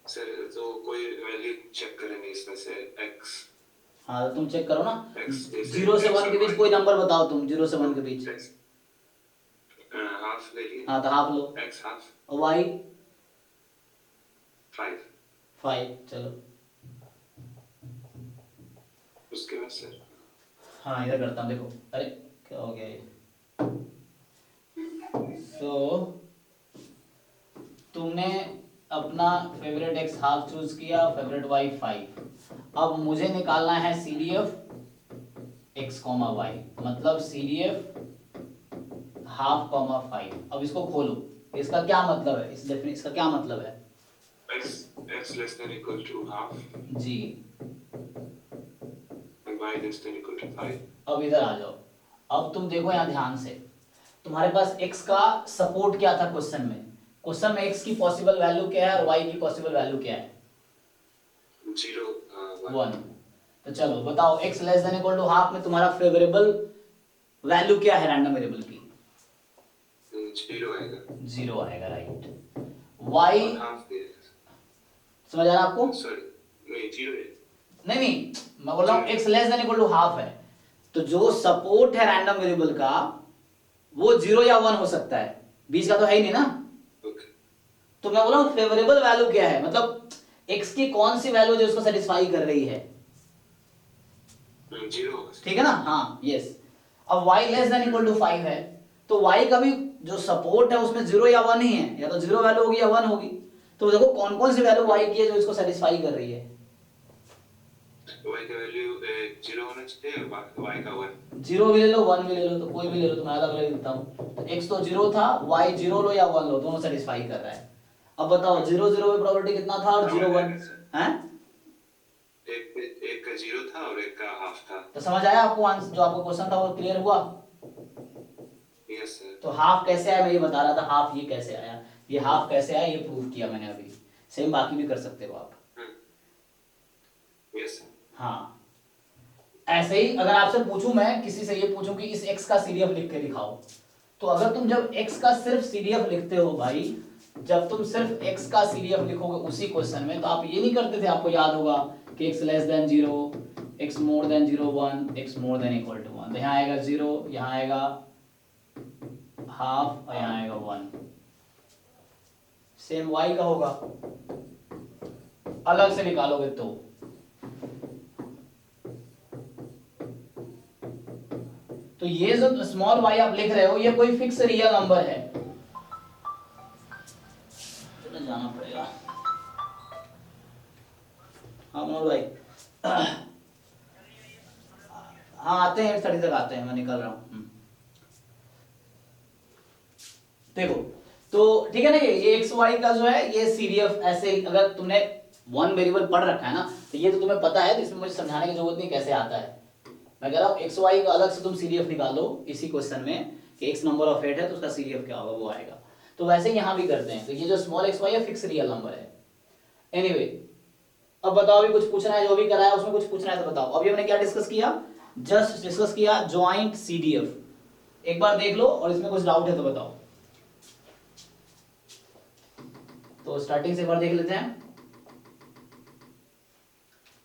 सर तो कोई वैल्यू चेक करेंगे इसमें से x हाँ तो तुम चेक करो ना, x जैसे 0 से x 1 के बीच और कोई नंबर बताओ तुम, 0 से 1 के बीच। x हाफ ले लिए, हाँ तो हाफ लो, x हाफ और y 5, 5, चलो उसके बाद सर हाँ इधर करता हूँ, देखो अरे क्या हो गया ये। तो तुमने अपना फेवरेट x हाफ चूज किया, फेवरेट y 5। अब मुझे निकालना है CDF x, y, मतलब CDF हाफ, 5। अब इसको खोलो, इसका क्या मतलब है, इस डेफिनेशन इसका क्या मतलब है? x less than equal to half ji, and y less than equal to 5. अब इधर आ जाओ। अब तुम देखो यहाँ ध्यान से, तुम्हारे पास x का सपोर्ट क्या था क्वेश्चन में? क्वेश्चन में x की पॉसिबल वैल्यू क्या है और y की पॉसिबल वैल्यू क्या है? 0 1। तो चलो बताओ, x less than equal to half में तुम्हारा फेवरेबल वैल्यू क्या है रैंडम वेरिएबल की? 0 आएगा, 0 आएगा, राइट। y और हाफ दे समझ आ रहा है आपको? सॉरी नहीं 0 है, नहीं मैं बोल रहा हूँ x less than equal to half है, तो जो सपोर्ट है रैंडम वेरिएबल का वो 0 या 1 हो सकता है, बीच का तो है ही नहीं ना। ओके तो मैं बोल रहा हूँ फेवरेबल वैल्यू क्या है, मतलब x की कौन सी वैल्यू जो उसको सेटिस्फाई कर रही है, 0 होगा ठीक है ना? हाँ यस। अब y less than equal to 5 है, तो y का भी जो सपोर्ट है उसमें 0 या 1 ही है, या तो 0 वैल्यू होगी या 1 होगी। तो देखो कौन कौन सी वैल्यू y की है जो इसको सेटिस्फाई कर रही है। y का वैल्यू 0 होना चाहिए और y का 1। 0 भी ले लो 1 भी ले लो, तो कोई भी ले लो, तो मैं अलग अलग देता हूँ। तो x तो 0 था, y 0 लो या 1 लो, दोनों सेटिस्फाई कर रहा है। अब बताओ 0 0 में प्रोबेबिलिटी कितना था और 0 1 है? एक का 0 था और एक का हाफ था। तो समझ आया आपको आंसर, जो आपको क्वेश्चन था वो क्लियर हुआ? Yes sir. तो हाफ कैसे आया मैं ये बता रहा था, हाफ ये कैसे आया, ये हाफ कैसे आया ये प्रूव किया मैंने अभी। सेम बाकी भी कर सकते हो आप। Yes sir. हाँ ऐसे ही अगर आपसे पूछूं, मैं किसी से ये पूछूं कि इस x का CDF लिख के दिखाओ, तो अगर तुम जब x का सिर्फ CDF लिखते हो भाई, जब तुम सिर्फ x का CDF लिखोगे उसी क्वेश्चन में, तो आप ये नहीं करते थे, आपको याद होगा कि x less than 0, x more than 0 1, x more than equal to 1। तो यहाँ आएगा 0, यहाँ आएगा हाफ और यहाँ आएगा 1। सेम y का होगा, अलग से निकालोगे तो ये जो स्मॉल y आप लिख रहे हो ये कोई फिक्स रियल नंबर है। चलो जाना पड़ेगा। हाँ मनोज भाई, हाँ आते हैं 8:30 तक आते हैं, मैं निकल रहा हूँ। देखो तो ठीक है ना, ये एक्स वाई का जो है ये CDF ऐसे, अगर तुमने 1 वेरिएबल पढ़ रखा है ना तो ये तो तुम्हें पता है, तो इसमें मुझे समझाने की जरूरत नहीं कैसे आता है। मैं कह रहा हूँ एक्स वाई का अलग से तुम CDF निकालो इसी क्वेश्चन में कि x नंबर ऑफ 8 है तो उसका CDF क्या होगा वो आएगा। तो वैसे ही यहाँ भी करते हैं। तो ये जो स्मॉल x y है फिक्स रियल नंबर है। एनीवे अब बताओ, अभी कुछ पूछना है, जो भी करा है उसमें कुछ पूछना है तो बताओ। अभी हमने क्या डिस्कस किया, जस्ट डिस्कस किया जॉइंट CDF। एक बार देख लो और इसमें कुछ डाउट है तो बताओ। तो स्टार्टिंग से एक बार देख लेते हैं।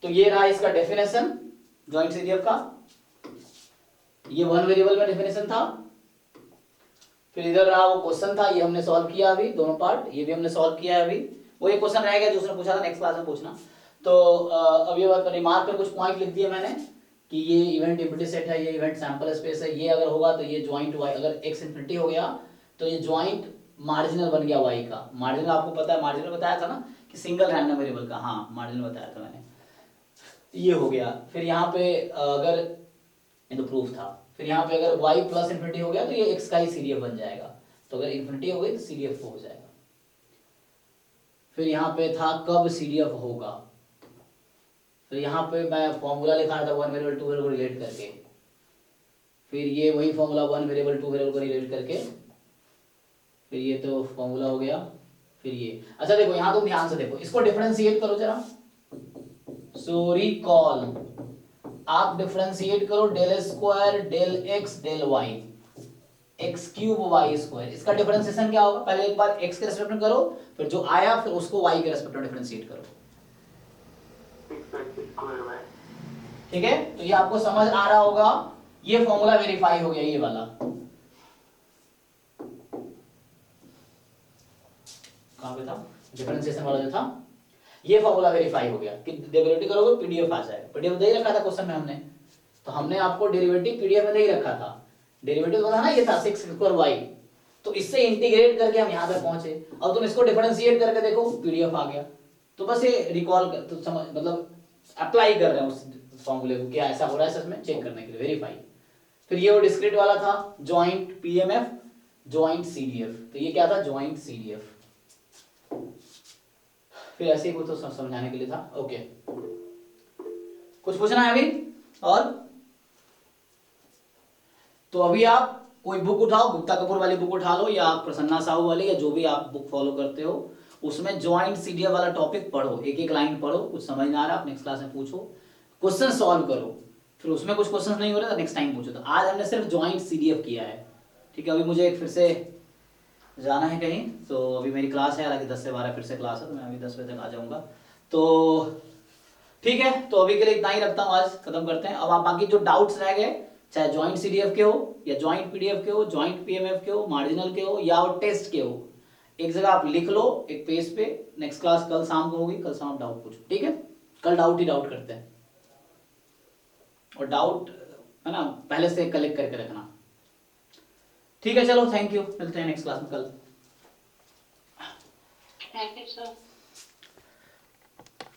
तो ये रहा इसका डेफिनेशन जॉइंट CDF का, ये 1 वेरिएबल में डेफिनेशन था। फिर इधर रहा वो क्वेश्चन था, ये हमने सॉल्व किया अभी दोनों पार्ट, ये भी हमने सॉल्व किया है अभी। वो एक क्वेश्चन रह गया जो उसने पूछा था, नेक्स्ट क्लास में पूछना। तो अब ये बात रिमार्क पे कुछ पॉइंट लिख दिए मैंने कि ये इवेंट एम्प्टी सेट है, ये इवेंट सैंपल स्पेस है, ये अगर होगा तो ये ज्वाइंट y, अगर x इनफिनिटी हो गया तो ये ज्वाइंट मार्जिनल बन गया y का। मार्जिनल आपको पता है, मार्जिनल बताया था ना कि सिंगल रैंडम वेरिएबल का, हाँ मार्जिनल बताया था मैंने, ये हो गया। फिर यहाँ पे अगर ये तो प्रूफ था, फिर यहाँ पे अगर y प्लस इन्फिनिटी हो गया तो ये x का ही CDF बन जाएगा। तो अगर इन्फिनिटी हो गई तो CDF हो जाएगा। फिर यहाँ पे था कब CDF होगा, फिर यहाँ पे मैं फॉर्मूला लिखा था 1 वेरिएबल 2 वेरिएबल को रिलेट करके, फिर ये वही फॉर्मूला 1 वेरिएबल 2 वेरिएबल को रिलेट करके, फिर ये तो फॉर्मूला हो गया। फिर ये अच्छा देखो यहाँ तुम ध्यान से देखो, इसको डिफरेंशिएट करो जरा, सो रिकॉल, आप डिफरेंशिएट करो del square del x del y, x cube y square. इसका डिफरेंशिएशन क्या होगा, पहले एक बार एक्स के रेस्पेक्ट में करो, फिर जो आया फिर उसको वाई के रेस्पेक्ट में डिफरेंशिएट करो। 6x square y। ठीक है, तो ये आपको समझ आ रहा होगा, ये फॉर्मूला वेरीफाई हो गया, ये वाला कहां पे था, डिफरेंशिएशन वाला जो था, ये फॉर्मूला वेरीफाई हो गया कि डेरिवेटिव करोगे पीडीएफ आ जाएगा। पीडीएफ दे ही रखा था क्वेश्चन में हमने, तो हमने आपको डेरिवेटिव पीडीएफ में दे ही रखा था। डेरिवेटिव वाला ना ये था 6 स्क्वायर y, तो इससे इंटीग्रेट करके हम यहां तक पहुंचे। अब तुम इसको डिफरेंशिएट करके देखो, पीडीएफ आ गया। तो बस ये रिकॉल कर, तो समझ मतलब अप्लाई कर रहे हैं उस फॉर्मूले को, क्या ऐसा हो रहा है सच में, चेक करने के लिए, वेरीफाई। फिर ये वो डिस्क्रीट वाला था, जॉइंट पीएमएफ जॉइंट सीडीएफ, तो ये क्या था, जॉइंट सीडीएफ। फिर ऐसे ही कुछ तो समझाने के लिए था। ओके, कुछ पूछना है अभी और? तो अभी आप कोई बुक उठाओ, गुप्ता कपूर वाली बुक उठा लो, या प्रसन्ना साहू वाली, या जो भी आप बुक फॉलो करते हो, उसमें जॉइंट सीडीएफ वाला टॉपिक पढ़ो, एक एक लाइन पढ़ो, कुछ समझ ना आ रहा आप नेक्स्ट क्लास में पूछो, क्वेश्चन सॉल्व करो, फिर उसमें कुछ क्वेश्चन नहीं हो रहे तो नेक्स्ट टाइम पूछो। तो आज हमने सिर्फ जॉइंट सीडीएफ किया है, ठीक है। अभी मुझे फिर से जाना है कहीं, तो अभी मेरी क्लास है, हालांकि 10 से 12 फिर से क्लास है, तो मैं अभी 10 बजे तक आ जाऊंगा। तो ठीक है, तो अभी के लिए इतना ही रखता हूँ, आज खत्म करते हैं। अब आप बाकी जो डाउट्स रह गए, चाहे जॉइंट सीडीएफ के हो, या जॉइंट पीडीएफ के हो, जॉइंट पीएमएफ के हो, मार्जिनल के हो, या टेस्ट के हो, एक जगह आप लिख लो एक पेज पे। नेक्स्ट क्लास कल शाम को होगी, कल शाम डाउट पूछो, ठीक है। कल डाउट ही डाउट करते हैं, और डाउट है ना पहले से कलेक्ट करके रखना, ठीक है। चलो, थैंक यू, मिलते हैं नेक्स्ट क्लास में कल। Thank you sir.